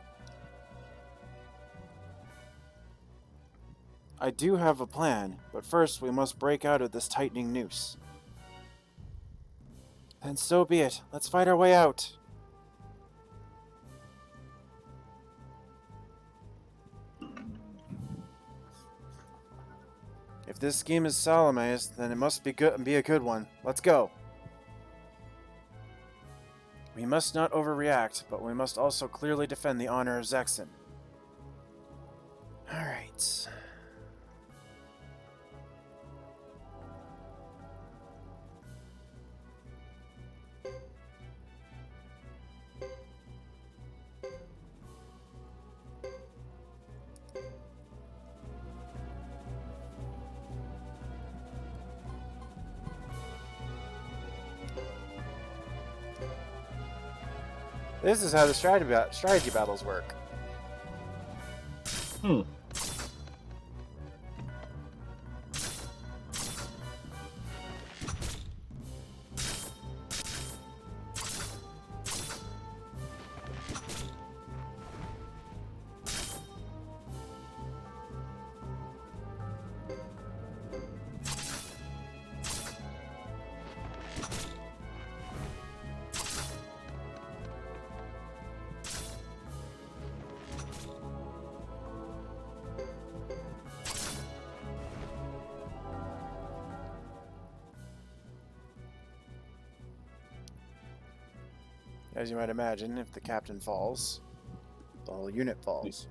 I do have a plan, but first we must break out of this tightening noose. Then so be it. Let's fight our way out. If this scheme is Salome's, then it must be a good one. Let's go. We must not overreact, but we must also clearly defend the honor of Zexen. Alright. This is how the strategy battles work. As you might imagine, if the captain falls, the whole unit falls.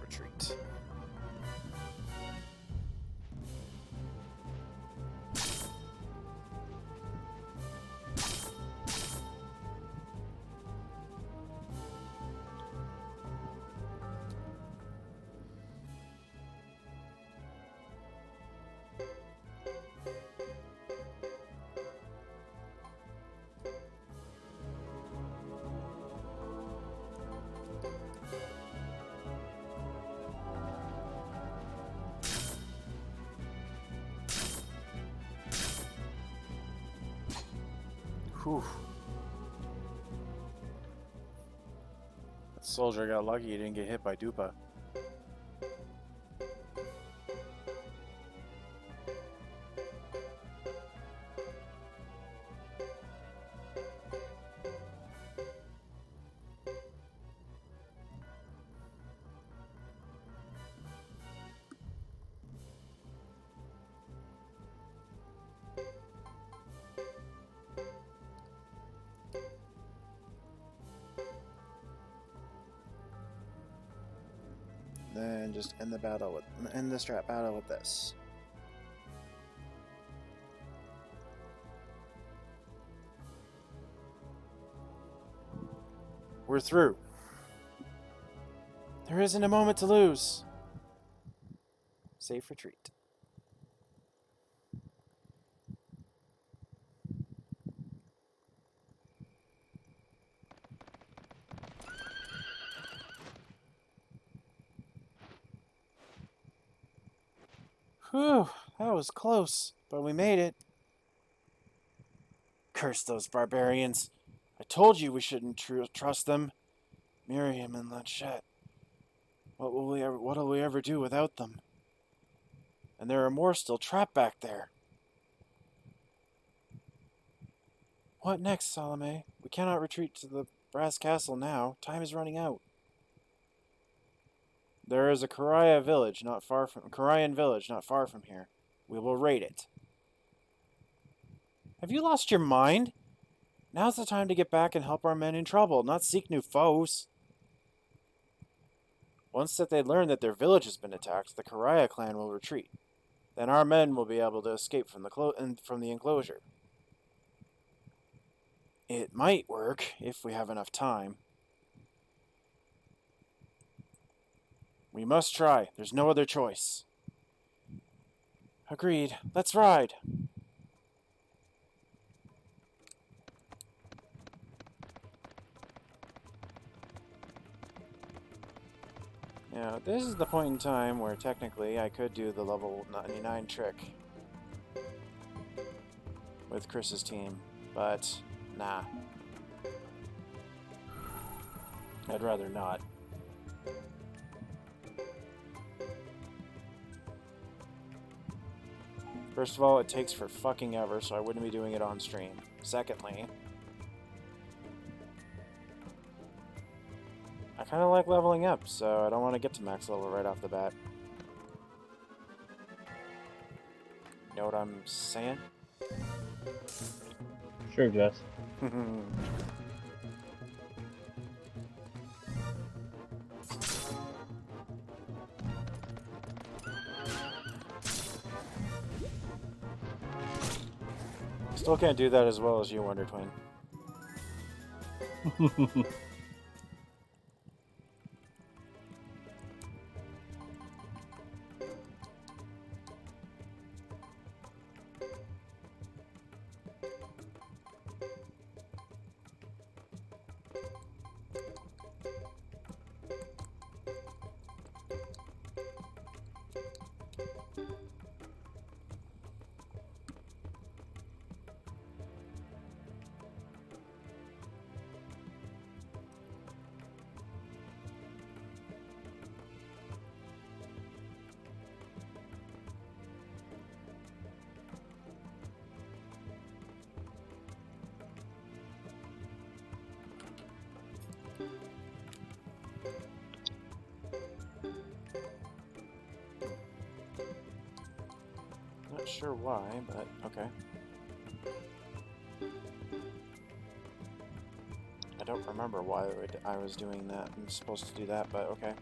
Retreat. Whew. That soldier got lucky he didn't get hit by Dupa. and just end the strap battle with this. We're through. There isn't a moment to lose. Safe retreat. Whew, that was close, but we made it. Curse those barbarians. I told you we shouldn't trust them. Miriam and Lanchette. What'll we ever do without them? And there are more still trapped back there. What next, Salome? We cannot retreat to the Brass Castle now. Time is running out. There is a Karayan village not far from here. We will raid it. Have you lost your mind? Now's the time to get back and help our men in trouble, not seek new foes. Once that they learn that their village has been attacked, the Karayan clan will retreat. Then our men will be able to escape from the enclosure. It might work if we have enough time. We must try. There's no other choice. Agreed. Let's ride. Now, this is the point in time where technically I could do the level 99 trick with Chris's team, but nah. I'd rather not. First of all, it takes for fucking ever, so I wouldn't be doing it on stream. Secondly, I kind of like leveling up, so I don't want to get to max level right off the bat. You know what I'm saying? Sure, Jess. Still can't do that as well as you, Wonder Twin. Not sure why, but okay. I don't remember why I was doing that. I'm supposed to do that, but okay.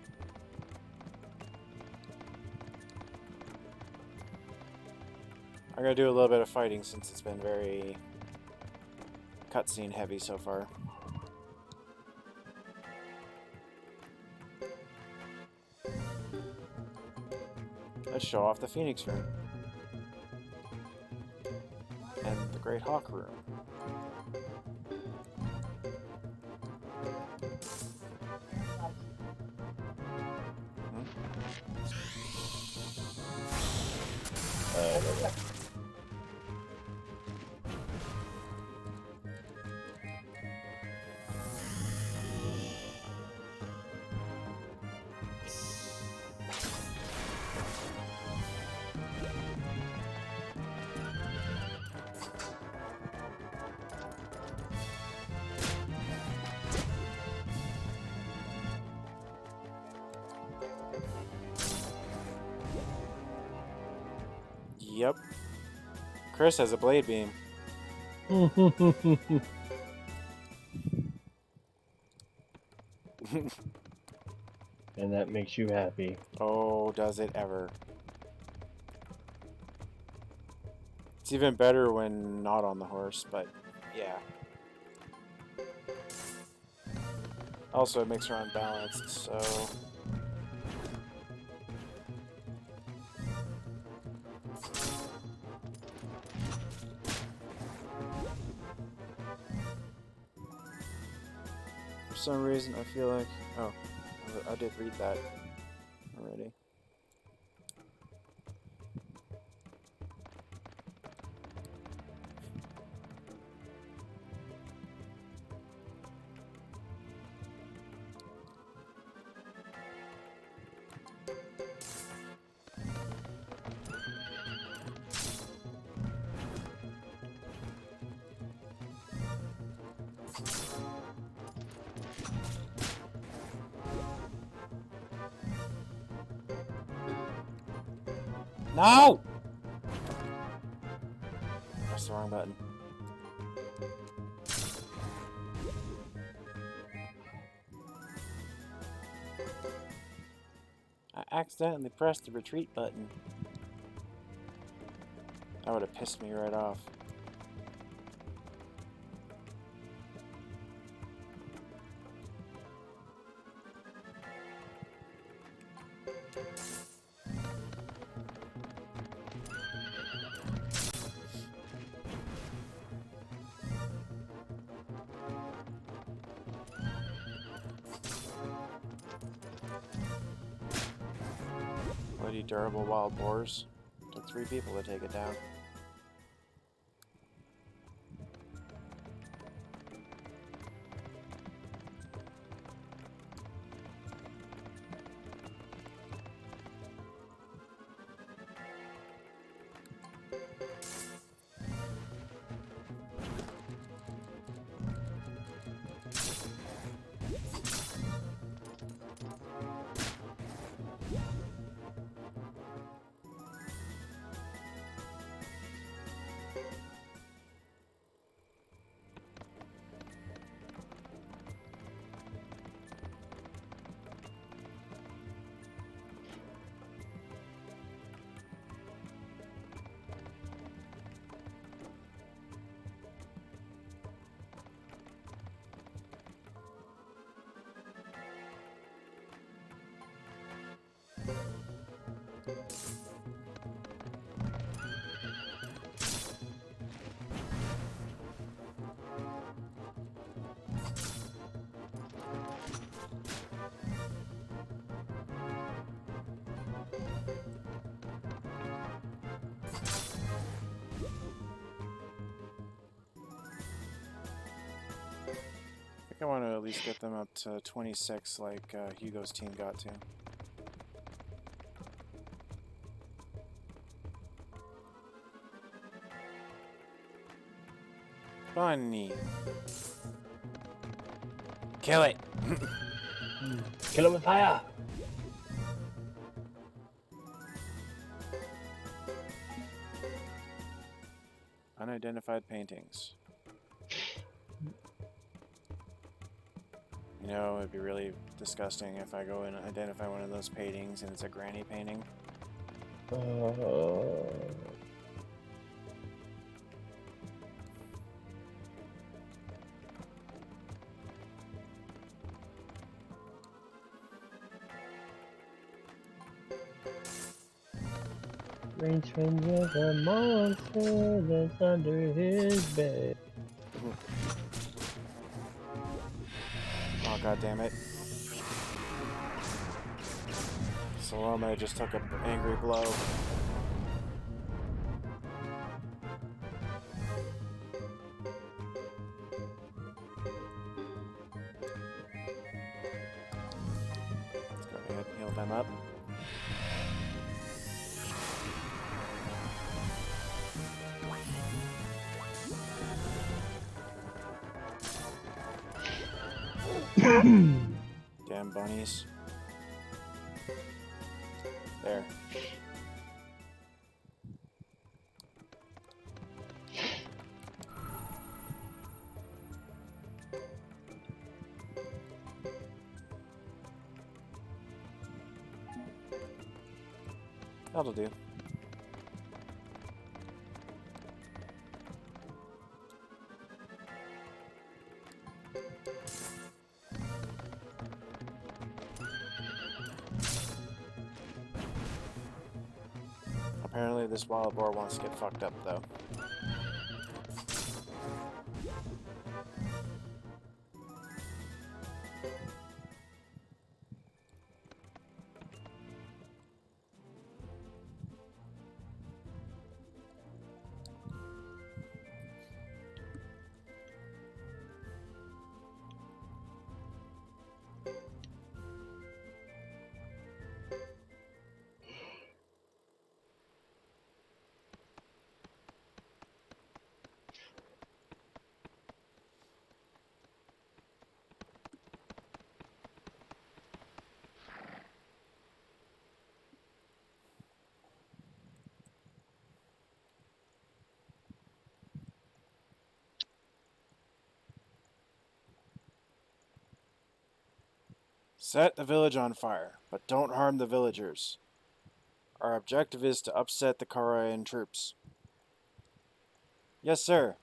I'm gonna do a little bit of fighting since it's been very cutscene heavy so far. Let's show off the Phoenix Room. And the Great Hawk Room. Yep. Chris has a blade beam. And that makes you happy. Oh, does it ever. It's even better when not on the horse, but yeah. Also, it makes her unbalanced, so... For some reason, I feel like... Oh, I did read that already. No! Pressed the wrong button. I accidentally pressed the retreat button. That would have pissed me right off. Bloody durable wild boars. Took 3 people to take it down. I think I want to at least get them up to 26 like Hugo's team got to. Bunny. Kill it! Kill him with fire! Unidentified paintings. You know, it'd be really disgusting if I go and identify one of those paintings and it's a granny painting. Rayn's friend is a monster that's under his bed. Oh, god damn it. Salome just took an angry blow. Let's go ahead and heal them up. Damn bunnies. There. That'll do. Apparently this wild boar wants to get fucked up, though. Set the village on fire, but don't harm the villagers. Our objective is to upset the Karayan troops. Yes, sir.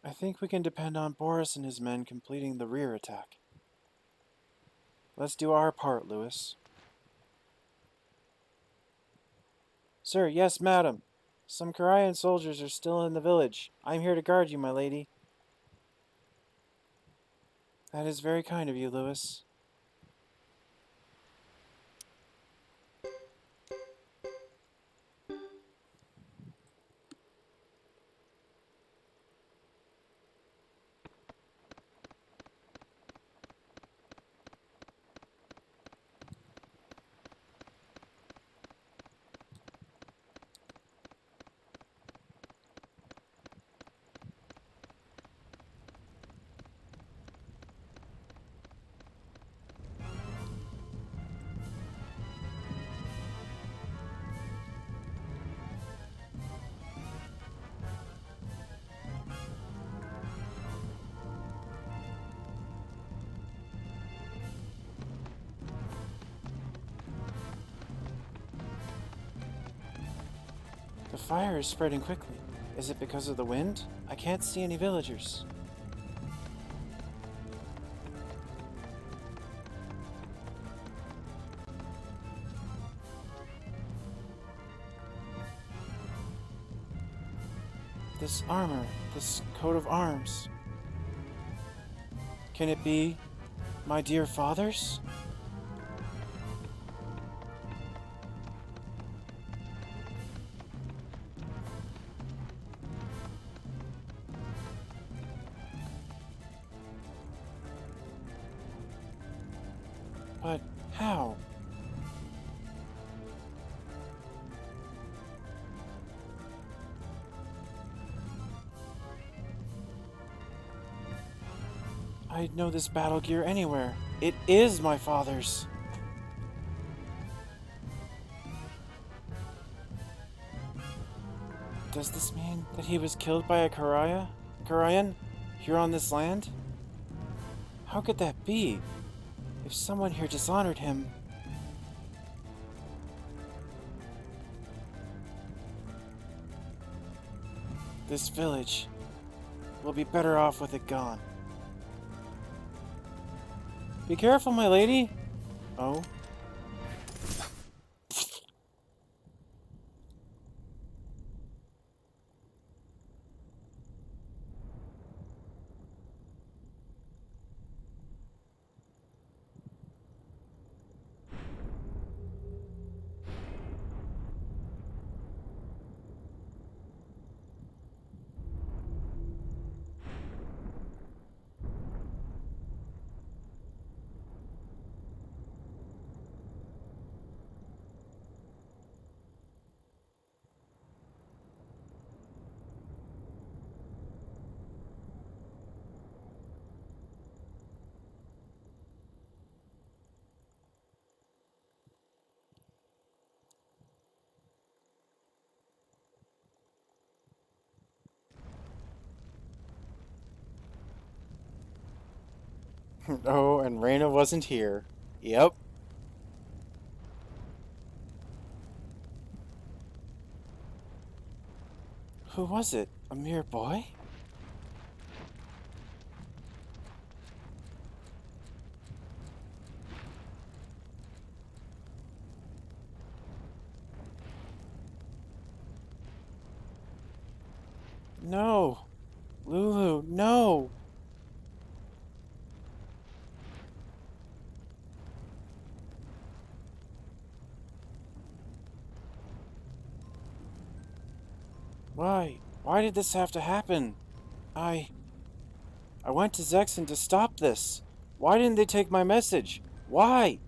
I think we can depend on Boris and his men completing the rear attack. Let's do our part, Lewis. Sir, yes, madam. Some Karayan soldiers are still in the village. I'm here to guard you, my lady. That is very kind of you, Lewis. The fire is spreading quickly. Is it because of the wind? I can't see any villagers. This armor, this coat of arms. Can it be my dear father's? But how? I'd know this battle gear anywhere. It is my father's. Does this mean that he was killed by a Karayan here on this land? How could that be? If someone here dishonored him... This village will be better off with it gone. Be careful, my lady. Oh. Oh, and Raina wasn't here. Yep. Who was it? A mere boy? No! Lulu, no! Why? Why did this have to happen? I went to Zexen to stop this. Why didn't they take my message? Why?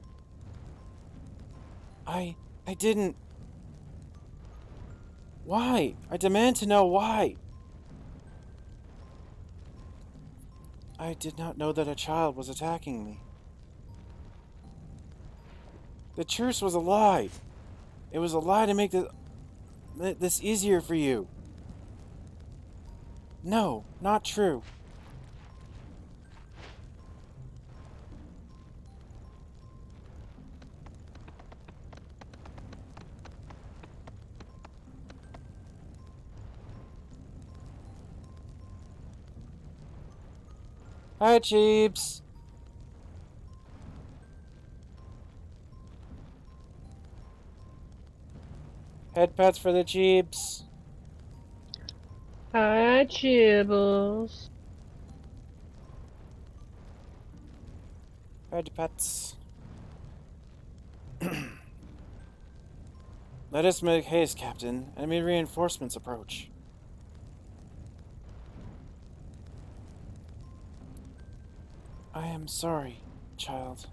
I didn't. Why? I demand to know why. I did not know that a child was attacking me. The truce was a lie. It was a lie to make this easier for you. No, not true. Hi, Cheeps. Head pets for the Cheeps. Hi, Chibbles. Head pets. Let us make haste, Captain. Enemy reinforcements approach. I am sorry, child.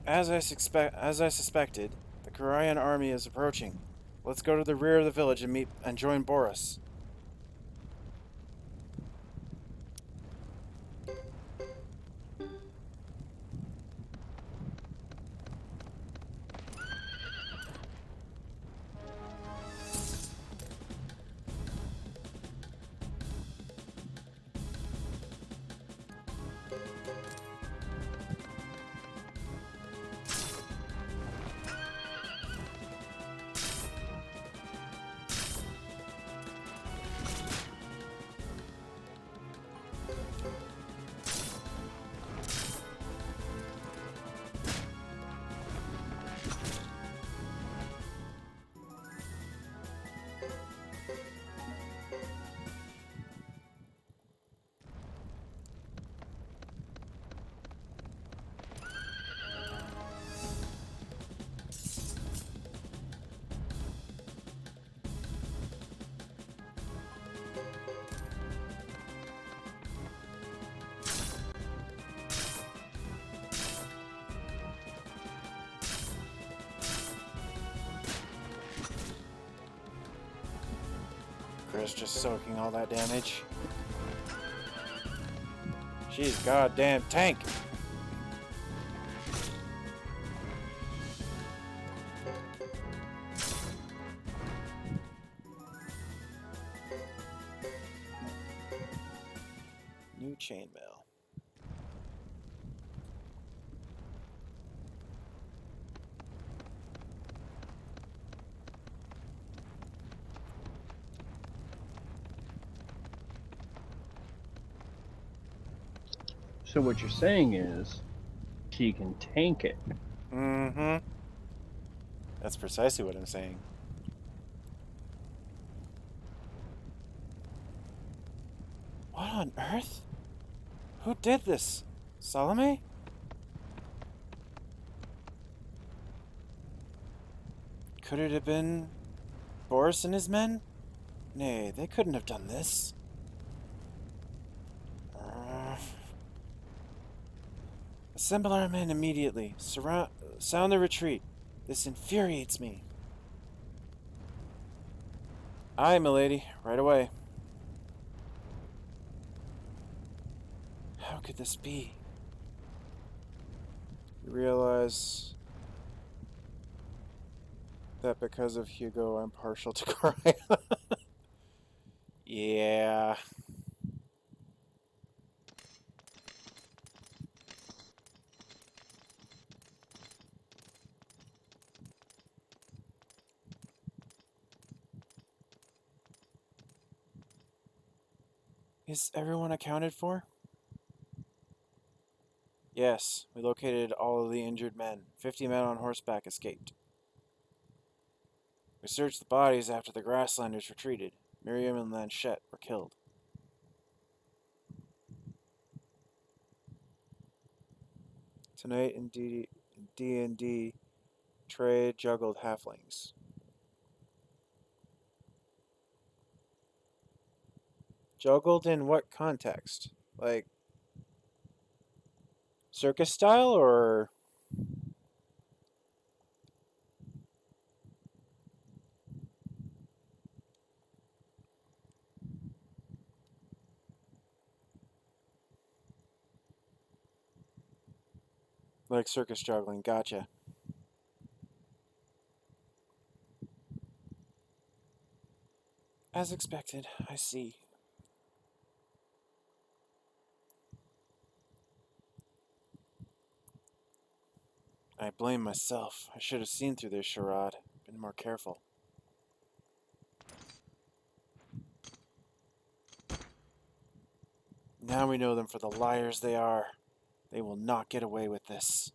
As I suspected, the Korean army is approaching. Let's go to the rear of the village and join Boris. Chris just soaking all that damage. She's goddamn tank. New chainmail. So what you're saying is, she can tank it. Mm-hmm. That's precisely what I'm saying. What on earth? Who did this? Salome? Could it have been Boris and his men? Nay, they couldn't have done this. Assemble our men immediately. Sound the retreat. This infuriates me. Aye, milady. Right away. How could this be? You realize that because of Hugo, I'm partial to cry. Yeah. Is everyone accounted for? Yes, we located all of the injured men. 50 men on horseback escaped. We searched the bodies after the grasslanders retreated. Miriam and Lanchette were killed. Tonight in D&D, Trey juggled halflings. Juggled in what context? Like circus style or like circus juggling? Gotcha. As expected, I see. I blame myself. I should have seen through this charade. Been more careful. Now we know them for the liars they are. They will not get away with this.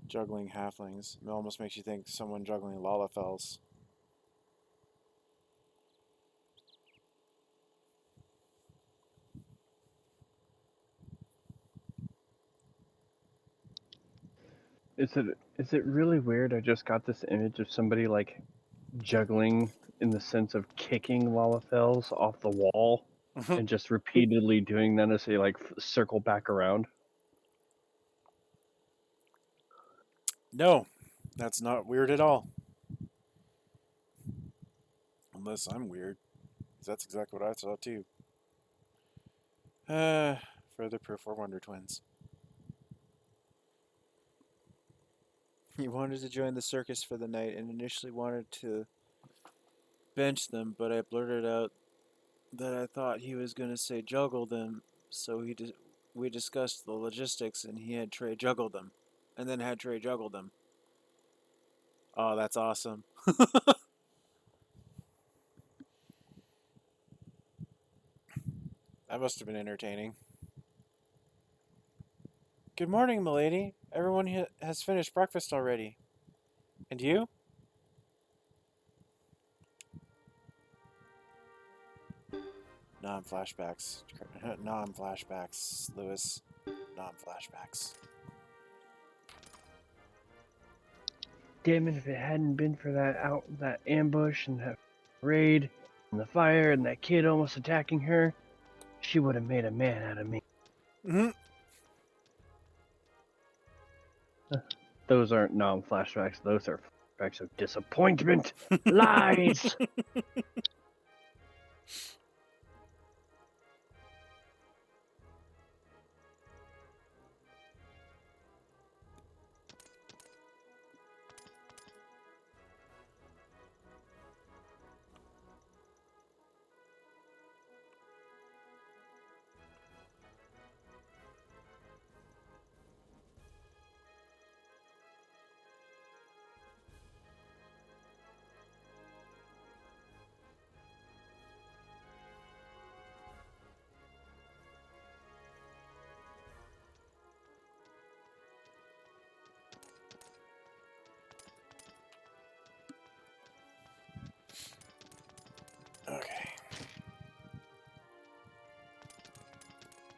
Juggling halflings. It almost makes you think someone juggling Lalafels. Is it really weird? I just got this image of somebody like juggling in the sense of kicking Lalafels off the wall and just repeatedly doing that as they like circle back around. No, that's not weird at all. Unless I'm weird. That's exactly what I thought too. Further proof we're Wonder Twins. He wanted to join the circus for the night and initially wanted to bench them, but I blurted out that I thought he was going to say juggle them, so we discussed the logistics and he had Trey juggle them. And then had Trey juggle them. Oh, that's awesome. That must have been entertaining. Good morning, milady. Everyone has finished breakfast already. And you? Non-flashbacks. Non-flashbacks, Lewis. Non-flashbacks. Damn it! If it hadn't been for that ambush and that raid and the fire and that kid almost attacking her, she would have made a man out of me. Mm-hmm. Those aren't non-flashbacks. Those are flashbacks of disappointment, lies.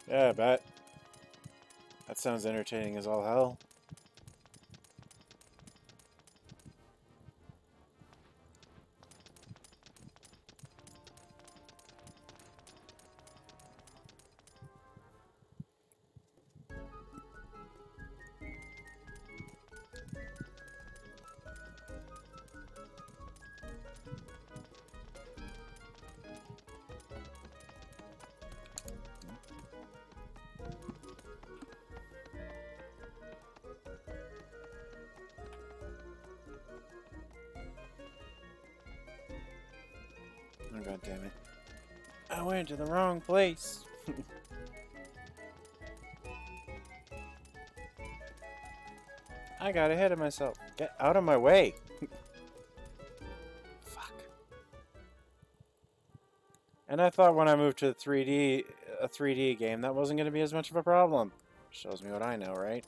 Yeah, I bet. That sounds entertaining as all hell. Oh, God damn it. I went to the wrong place. I got ahead of myself. Get out of my way. Fuck. And I thought when I moved to a 3D game, that wasn't going to be as much of a problem. Shows me what I know, right?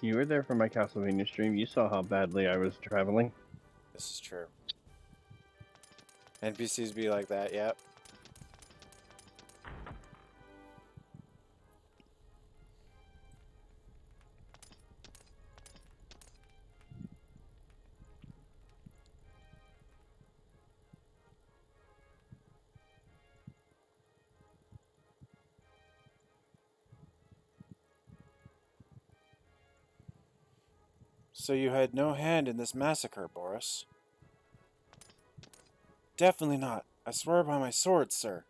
You were there for my Castlevania stream. You saw how badly I was traveling. This is true. NPCs be like that, yep. So you had no hand in this massacre, Boris? Definitely not. I swear by my sword, sir.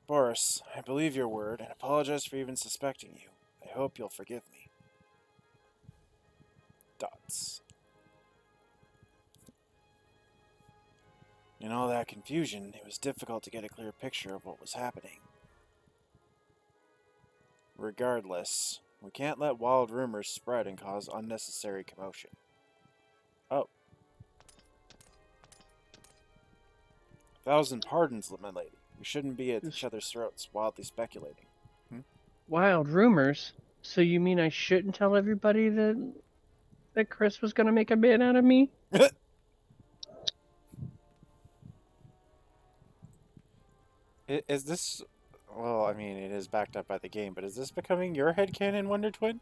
Boris, I believe your word and apologize for even suspecting you. I hope you'll forgive me. Dots. In all that confusion, it was difficult to get a clear picture of what was happening. Regardless, we can't let wild rumors spread and cause unnecessary commotion. Oh. 1,000 pardons, my lady. We shouldn't be at each other's throats, wildly speculating. Wild rumors? So you mean I shouldn't tell everybody that Chris was gonna make a man out of me? Is this... Well, I mean, it is backed up by the game, but is this becoming your headcanon, Wonder Twin?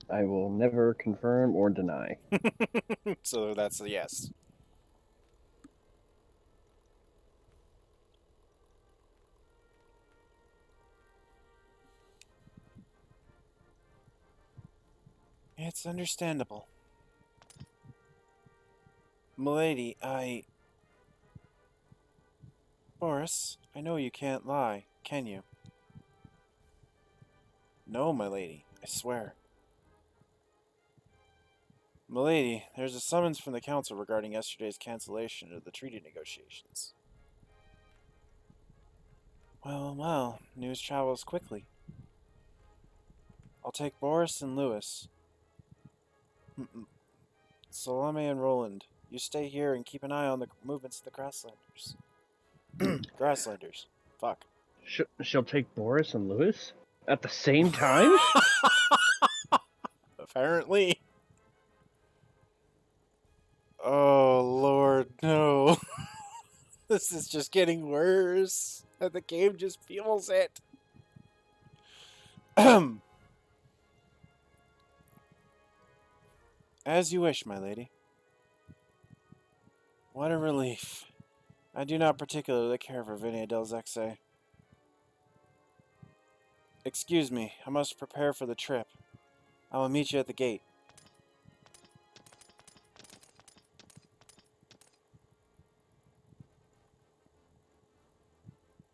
I will never confirm or deny. So that's a yes. It's understandable. Milady, Boris, I know you can't lie, can you? No, my lady, I swear. Milady, there's a summons from the council regarding yesterday's cancellation of the treaty negotiations. Well, well, news travels quickly. I'll take Boris and Louis. Salome and Roland, you stay here and keep an eye on the movements of the Grasslanders. Grasslanders. Fuck. She'll take Boris and Louis at the same time? Apparently. Oh, Lord, no. This is just getting worse. And the game just feels it. As you wish, my lady. What a relief. I do not particularly care for Vinia del Zexen. Excuse me, I must prepare for the trip. I will meet you at the gate.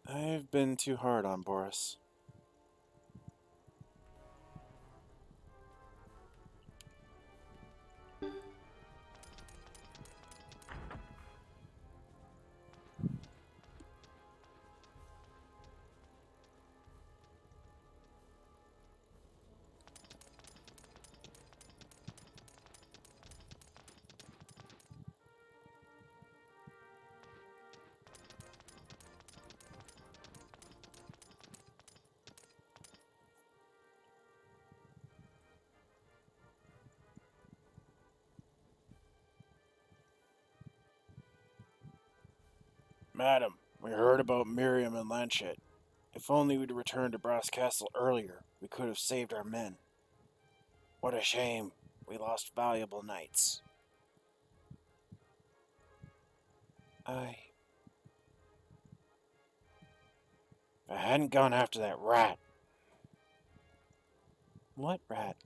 I've been too hard on Boris. Madam, we heard about Miriam and Lanchet. If only we'd returned to Brass Castle earlier, we could have saved our men. What a shame. We lost valuable knights. If I hadn't gone after that rat. What rat?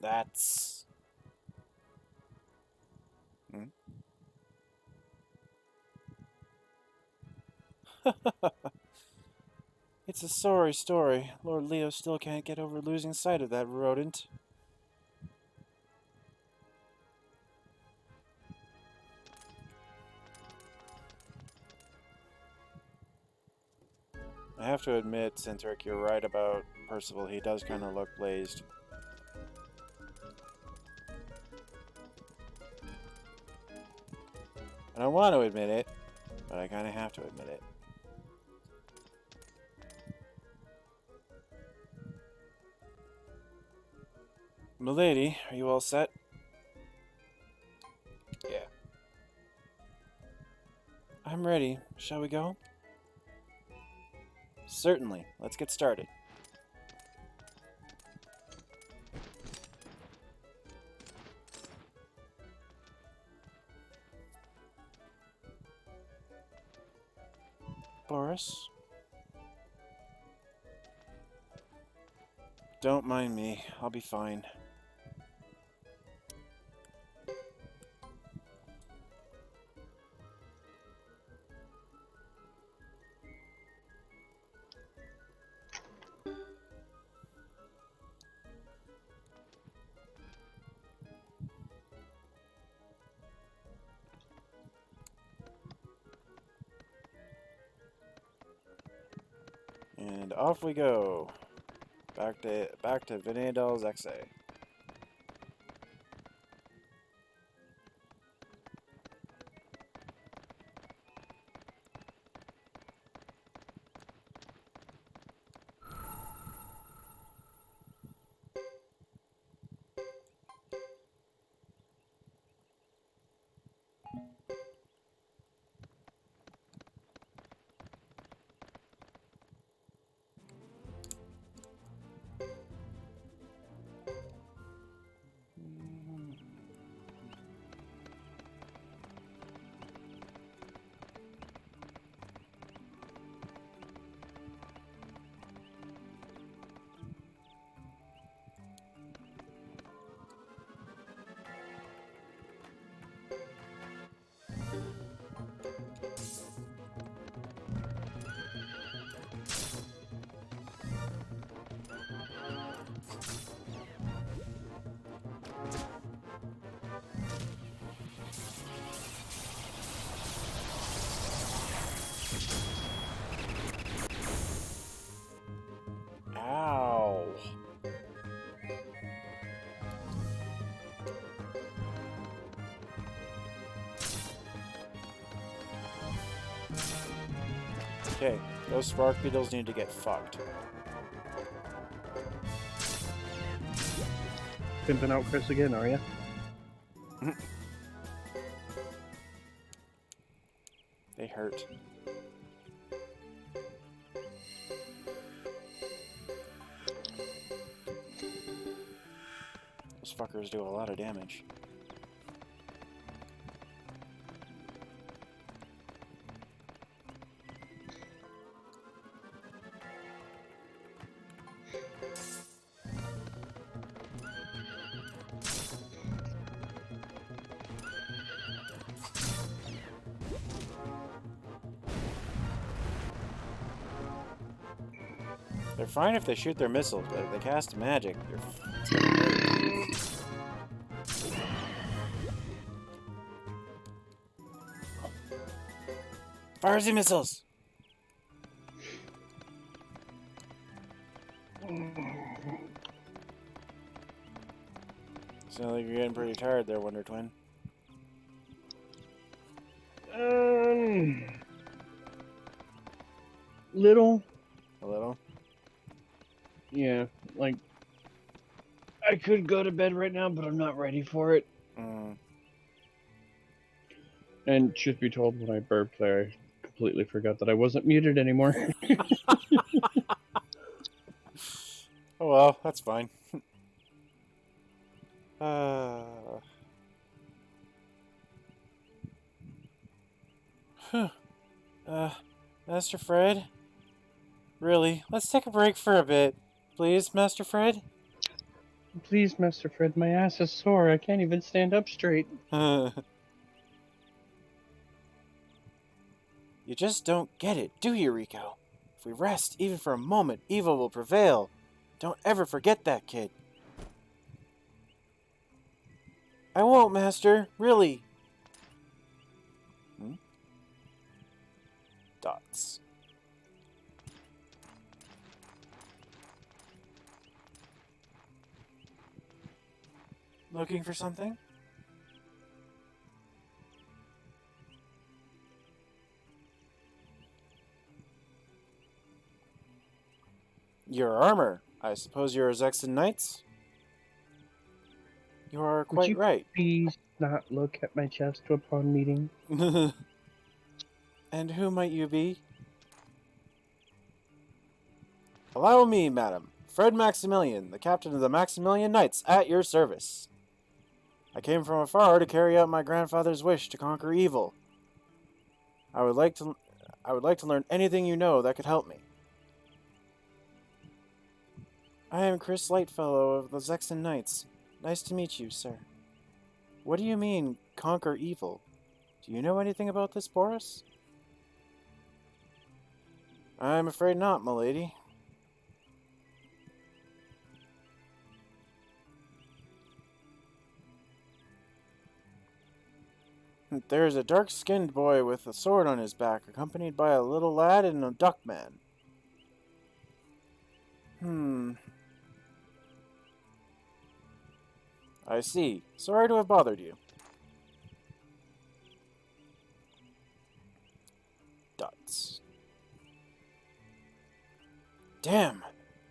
That's... Hmm? It's a sorry story. Lord Leo still can't get over losing sight of that rodent. I have to admit, Centric, you're right about Percival. He does kind of look blazed. I don't want to admit it, but I kind of have to admit it. Milady, are you all set? Yeah. I'm ready. Shall we go? Certainly. Let's get started. Boris? Don't mind me. I'll be fine. And off we go. Back to Vinedal Zexen. Ow. Okay, those spark beetles need to get fucked. Pimping out Chris again, are you? They hurt. Those fuckers do a lot of damage. They're fine if they shoot their missiles, but if they cast magic, it's gonna hurt. Fire the missiles! Sounds like you're getting pretty tired there, Wonder Twin. Little. A little? Yeah, like, I could go to bed right now, but I'm not ready for it. Mm. And truth be told, when I burped there, I completely forgot that I wasn't muted anymore. Oh well, that's fine. uh, Whew. Uh, Master Fred? Really, let's take a break for a bit. Please, Master Fred? Please, Master Fred, my ass is sore. I can't even stand up straight. You just don't get it, do you, Rico? If we rest even for a moment, evil will prevail. Don't ever forget that, kid. I won't, Master. Really. Dots. Looking for something? Your armor. I suppose you're a Zexen Knights? You are Would quite you right. please not look at my chest upon meeting? And who might you be? Allow me, madam. Fred Maximilian, the captain of the Maximilian Knights, at your service. I came from afar to carry out my grandfather's wish to conquer evil. I would like to learn anything you know that could help me. I am Chris Lightfellow of the Zexen Knights. Nice to meet you, sir. What do you mean, conquer evil? Do you know anything about this, Boris? I'm afraid not, milady. There is a dark-skinned boy with a sword on his back, accompanied by a little lad and a duckman. I see. Sorry to have bothered you. Dots. Damn!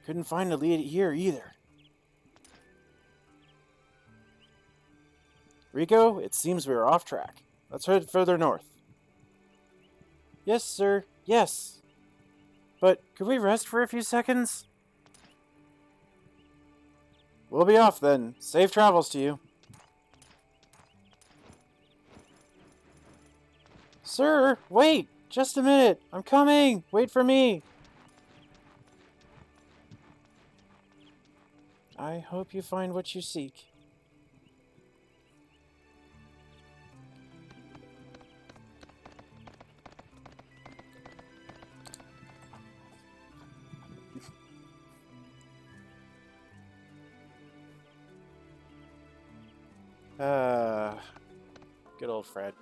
Couldn't find a lead here either. Rico, it seems we are off track. Let's head further north. Yes, sir. Yes. But could we rest for a few seconds? We'll be off then. Safe travels to you. Sir, wait! Just a minute! I'm coming! Wait for me! I hope you find what you seek. Good old Fred.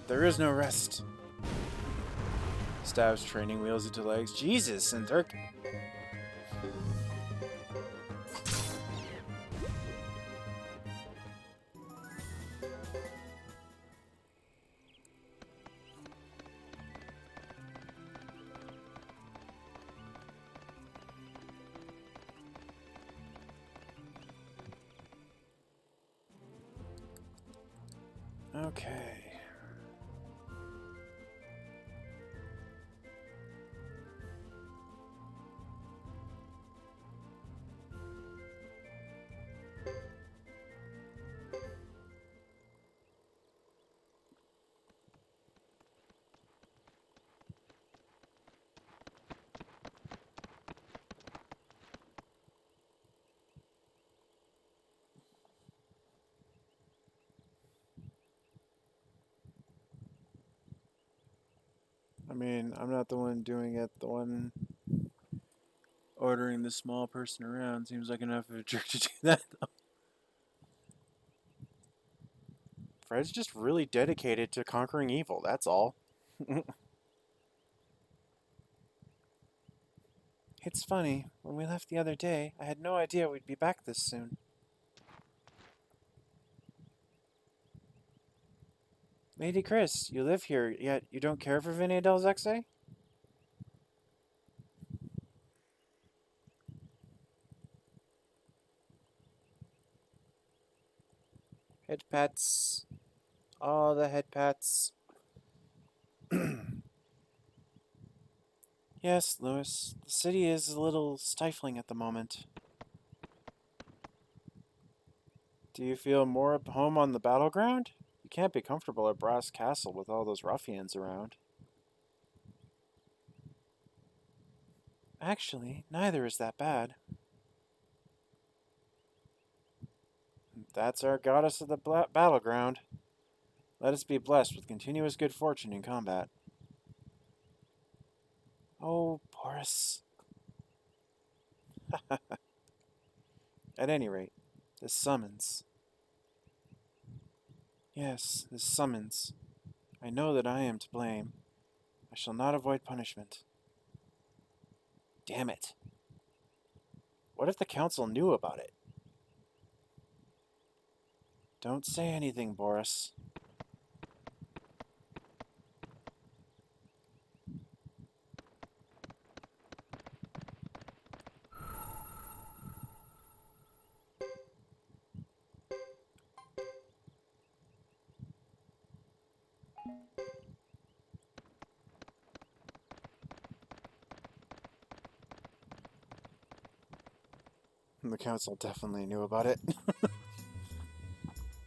There is no rest. Stabs training wheels into legs. Jesus, and Dirk. Okay. I mean, I'm not the one doing it. The one ordering the small person around seems like enough of a jerk to do that, though. Fred's just really dedicated to conquering evil, that's all. It's funny, when we left the other day, I had no idea we'd be back this soon. Lady Chris, you live here, yet you don't care for Vinay del Zexen? Head pats. All the head pats. Yes, Louis, the city is a little stifling at the moment. Do you feel more at home on the battleground? You can't be comfortable at Brass Castle with all those ruffians around. Actually, neither is that bad. That's our goddess of the battleground. Let us be blessed with continuous good fortune in combat. Oh, Boris. At any rate, this summons. Yes, this summons. I know that I am to blame. I shall not avoid punishment. Damn it. What if the council knew about it? Don't say anything, Boris. The council definitely knew about it.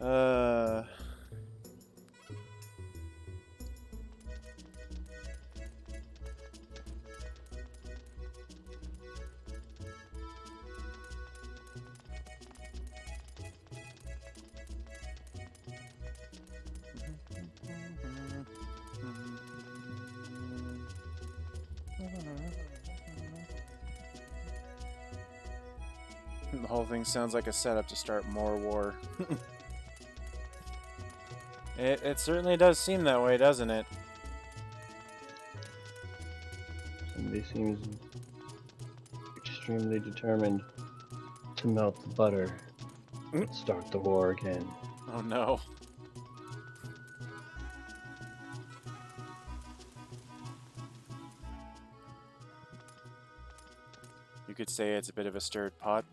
uh... The whole thing sounds like a setup to start more war. It certainly does seem that way, doesn't it? Somebody seems extremely determined to melt the butter and start the war again. Oh no. You could say it's a bit of a stirred pot.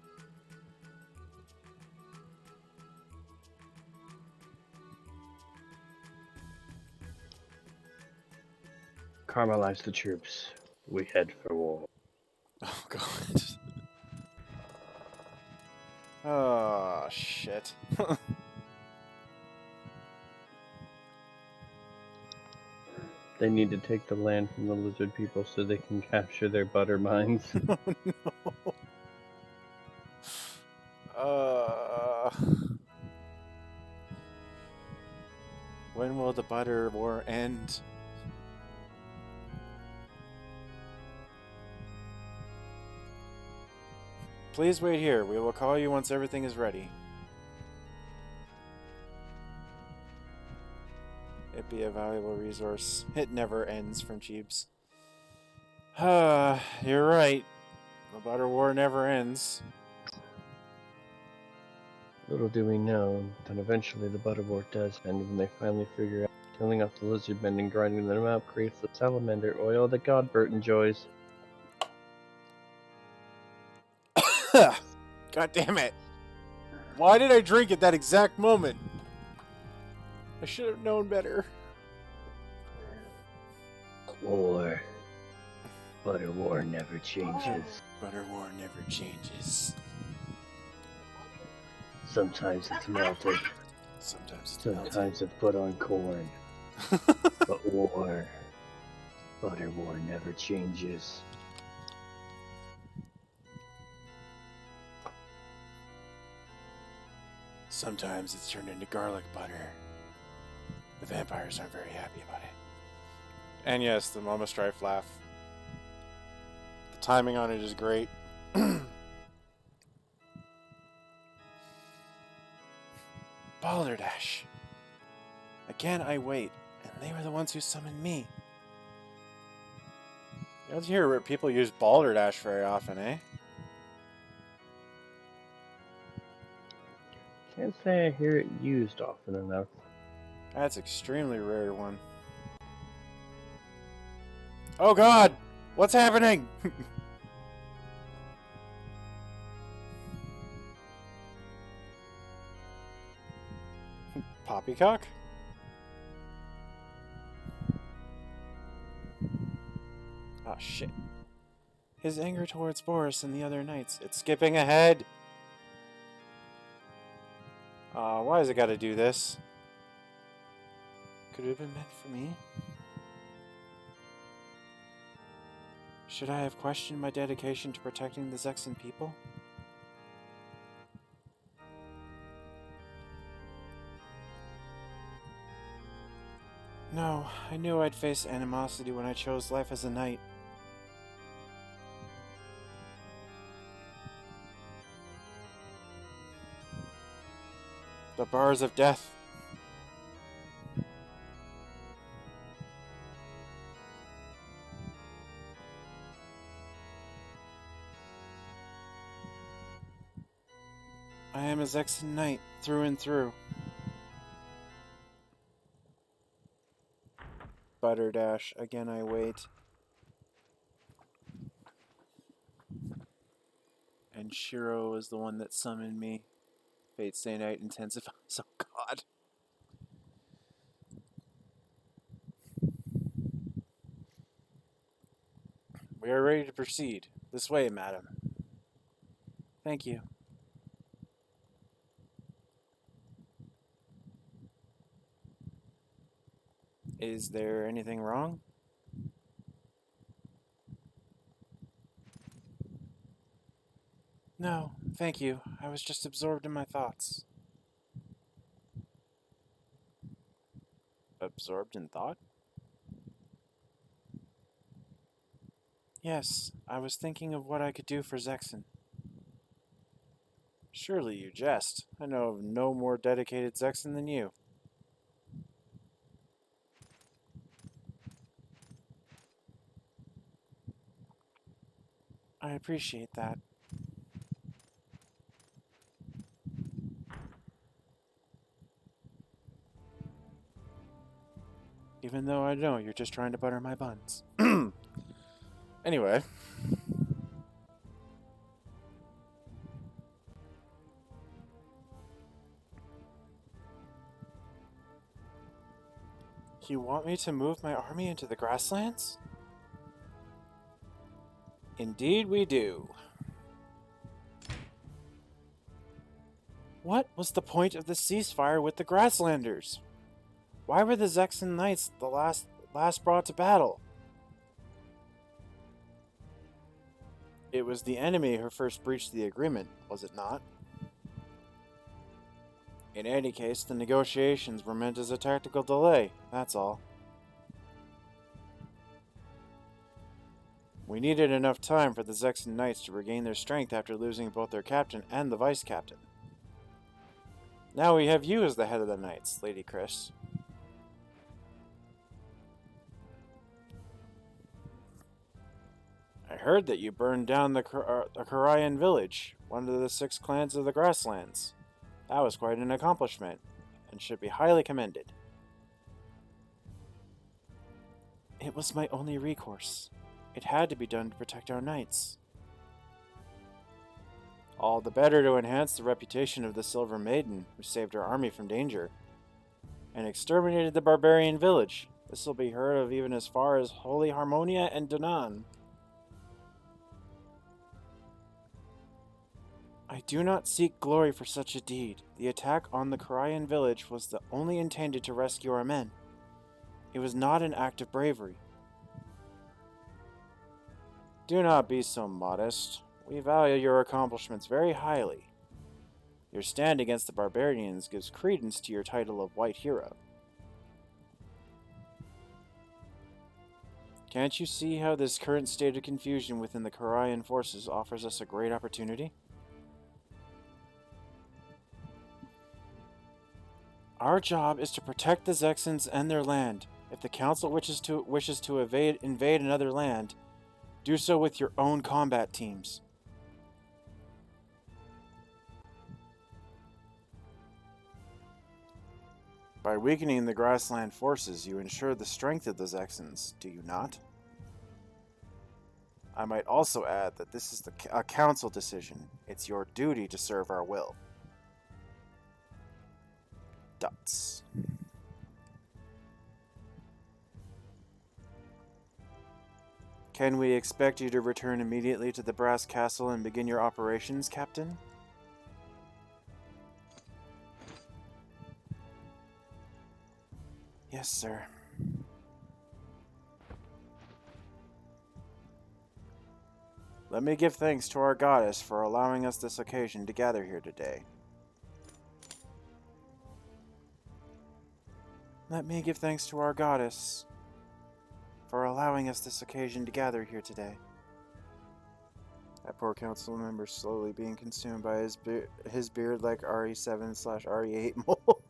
Caramelize the troops. We head for war. Oh god. Oh shit. They need to take the land from the lizard people so they can capture their butter mines. Oh no. When will the butter war end? Please wait here. We will call you once everything is ready. It'd be a valuable resource. It never ends from Jeeps. You're right. The butter war never ends. Little do we know that eventually the butter war does end when they finally figure out killing off the lizard men and grinding them out creates the salamander oil that Godbert enjoys. God damn it. Why did I drink at that exact moment? I should have known better. War. Butter war never changes. Butter war never changes. Sometimes it's melted. Sometimes it's put on corn. But war. Butter war never changes. Sometimes it's turned into garlic butter. The vampires aren't very happy about it. And yes, the Mama Strife laugh. The timing on it is great. Balderdash. Again I wait, and they were the ones who summoned me. You don't hear where people use balderdash very often, eh? Can't say I hear it used often enough. That's extremely rare one. Oh god! What's happening? Poppycock? Oh shit. His anger towards Boris and the other knights. It's skipping ahead! Why has it gotta do this? Could it have been meant for me? Should I have questioned my dedication to protecting the Zexen people? No, I knew I'd face animosity when I chose life as a knight. The bars of death. I am a Zexen knight, through and through. Butterdash, again I wait. And Shiro is the one that summoned me. Fate Stay Night intensifies. Oh god. We are ready to proceed. This way, madam. Thank you. Is there anything wrong? No, thank you. I was just absorbed in my thoughts. Absorbed in thought? Yes, I was thinking of what I could do for Zexen. Surely you jest. I know of no more dedicated Zexen than you. I appreciate that. Even though I know you're just trying to butter my buns. Anyway. You want me to move my army into the grasslands? Indeed we do. What was the point of the ceasefire with the Grasslanders? Why were the Zexen Knights the last brought to battle? It was the enemy who first breached the agreement, was it not? In any case, the negotiations were meant as a tactical delay, that's all. We needed enough time for the Zexen Knights to regain their strength after losing both their captain and the vice-captain. Now we have you as the head of the Knights, Lady Chris. I heard that you burned down the Karayan village, one of the 6 clans of the Grasslands. That was quite an accomplishment, and should be highly commended. It was my only recourse. It had to be done to protect our knights. All the better to enhance the reputation of the Silver Maiden, who saved our army from danger, and exterminated the barbarian village. This will be heard of even as far as Holy Harmonia and Danan. I do not seek glory for such a deed. The attack on the Karayan village was only intended to rescue our men. It was not an act of bravery. Do not be so modest. We value your accomplishments very highly. Your stand against the barbarians gives credence to your title of White Hero. Can't you see how this current state of confusion within the Karayan forces offers us a great opportunity? Our job is to protect the Zexens and their land. If the Council wishes to invade another land, Do so with your own combat teams. By weakening the grassland forces, you ensure the strength of the Zexens, do you not? I might also add that this is a council decision. It's your duty to serve our will. Dots. Can we expect you to return immediately to the Brass Castle and begin your operations, Captain? Yes, sir. Let me give thanks to our goddess for allowing us this occasion to gather here today. Let me give thanks to our goddess for allowing us this occasion to gather here today. That poor council member slowly being consumed by his beard like RE7/RE8 mold.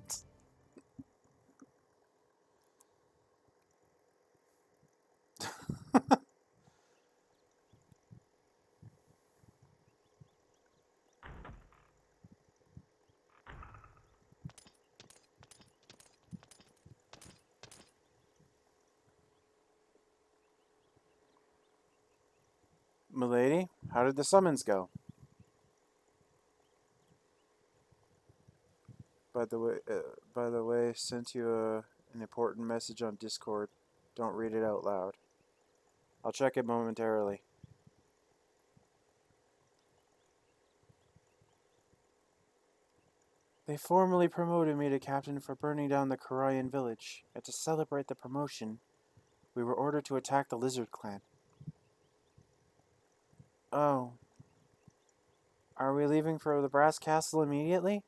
Milady, how did the summons go? By the way, sent you an important message on Discord. Don't read it out loud. I'll check it momentarily. They formally promoted me to captain for burning down the Korayan village, and to celebrate the promotion, we were ordered to attack the Lizard Clan. Oh. Are we leaving for the Brass Castle immediately?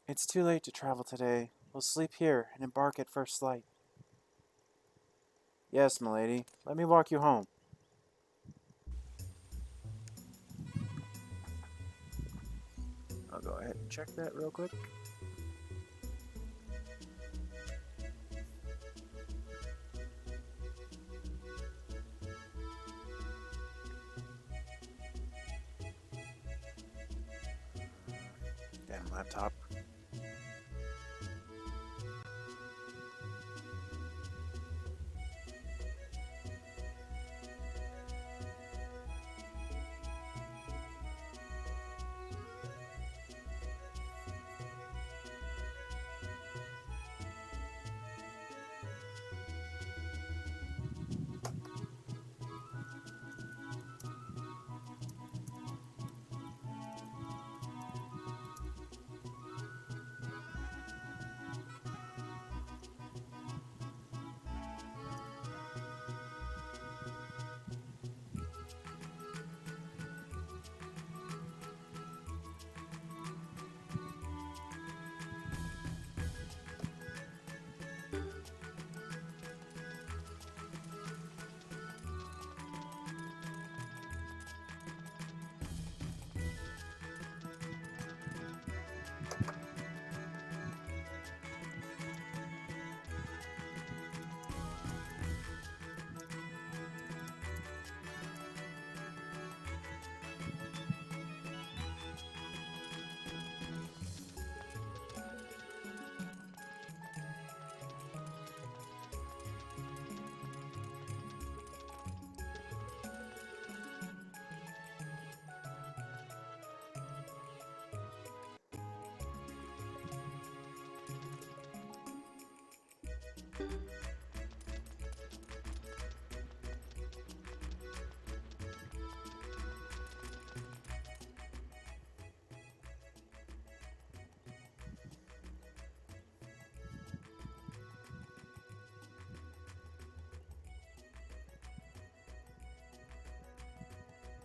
It's too late to travel today. We'll sleep here and embark at first light. Yes, milady. Let me walk you home. I'll go ahead and check that real quick. Damn laptop.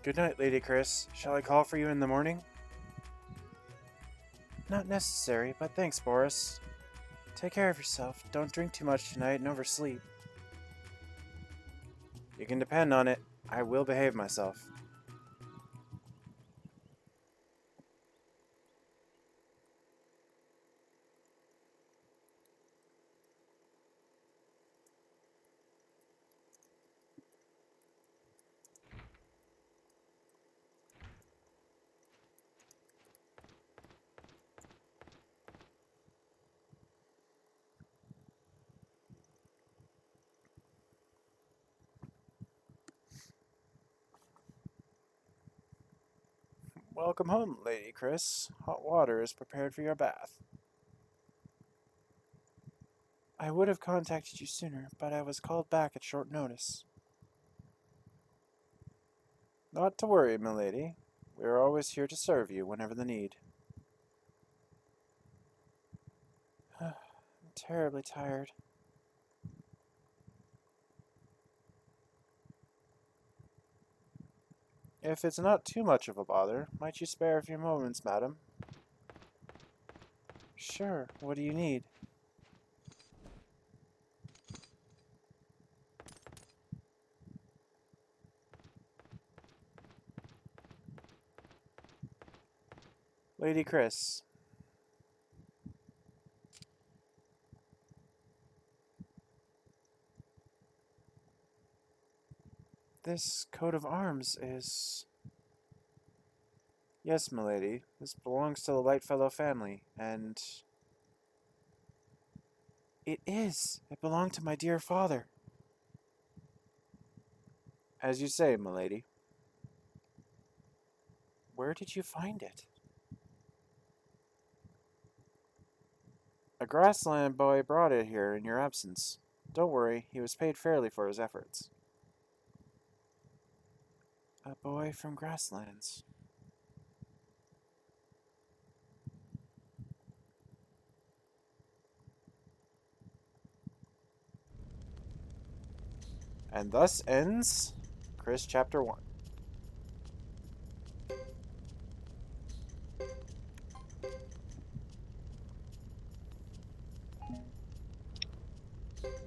Good night, Lady Chris. Shall I call for you in the morning? Not necessary, but thanks, Boris. Take care of yourself. Don't drink too much tonight and oversleep. You can depend on it. I will behave myself. Welcome home, Lady Chris. Hot water is prepared for your bath. I would have contacted you sooner, but I was called back at short notice. Not to worry, milady. We are always here to serve you whenever the need. I'm terribly tired. If it's not too much of a bother, might you spare a few moments, madam? Sure, what do you need? Lady Chris. This coat of arms is... Yes, milady. This belongs to the Lightfellow family, and... It is! It belonged to my dear father. As you say, milady. Where did you find it? A grassland boy brought it here in your absence. Don't worry, he was paid fairly for his efforts. A boy from grasslands. And thus ends Chris Chapter 1.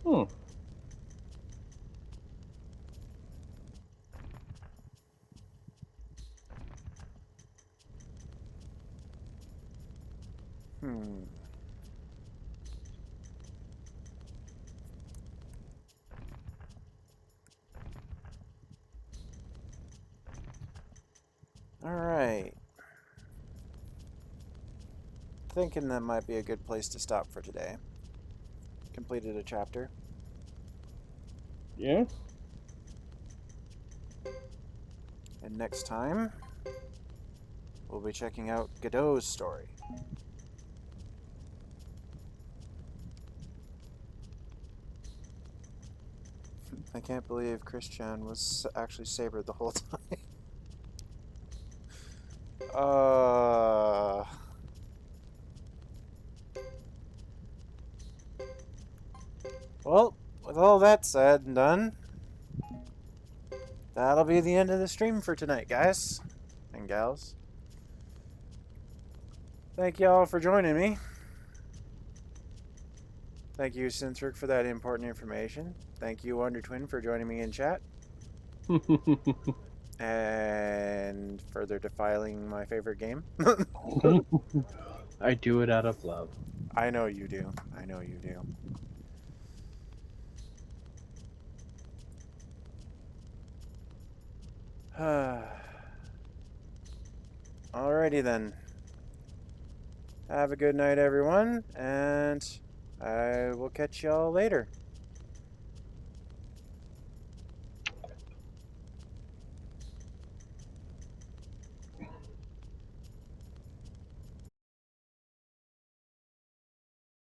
Hmm. Hmm. Alright. Thinking that might be a good place to stop for today. Completed a chapter. Yeah? And next time, we'll be checking out Godot's story. I can't believe Christian was actually Saber the whole time. Well, with all that said and done, that'll be the end of the stream for tonight, guys and gals. Thank y'all for joining me. Thank you, Synthric, for that important information. Thank you, Wonder Twin, for joining me in chat. And further defiling my favorite game. I do it out of love. I know you do. I know you do. Alrighty then. Have a good night, everyone, and I will catch y'all later.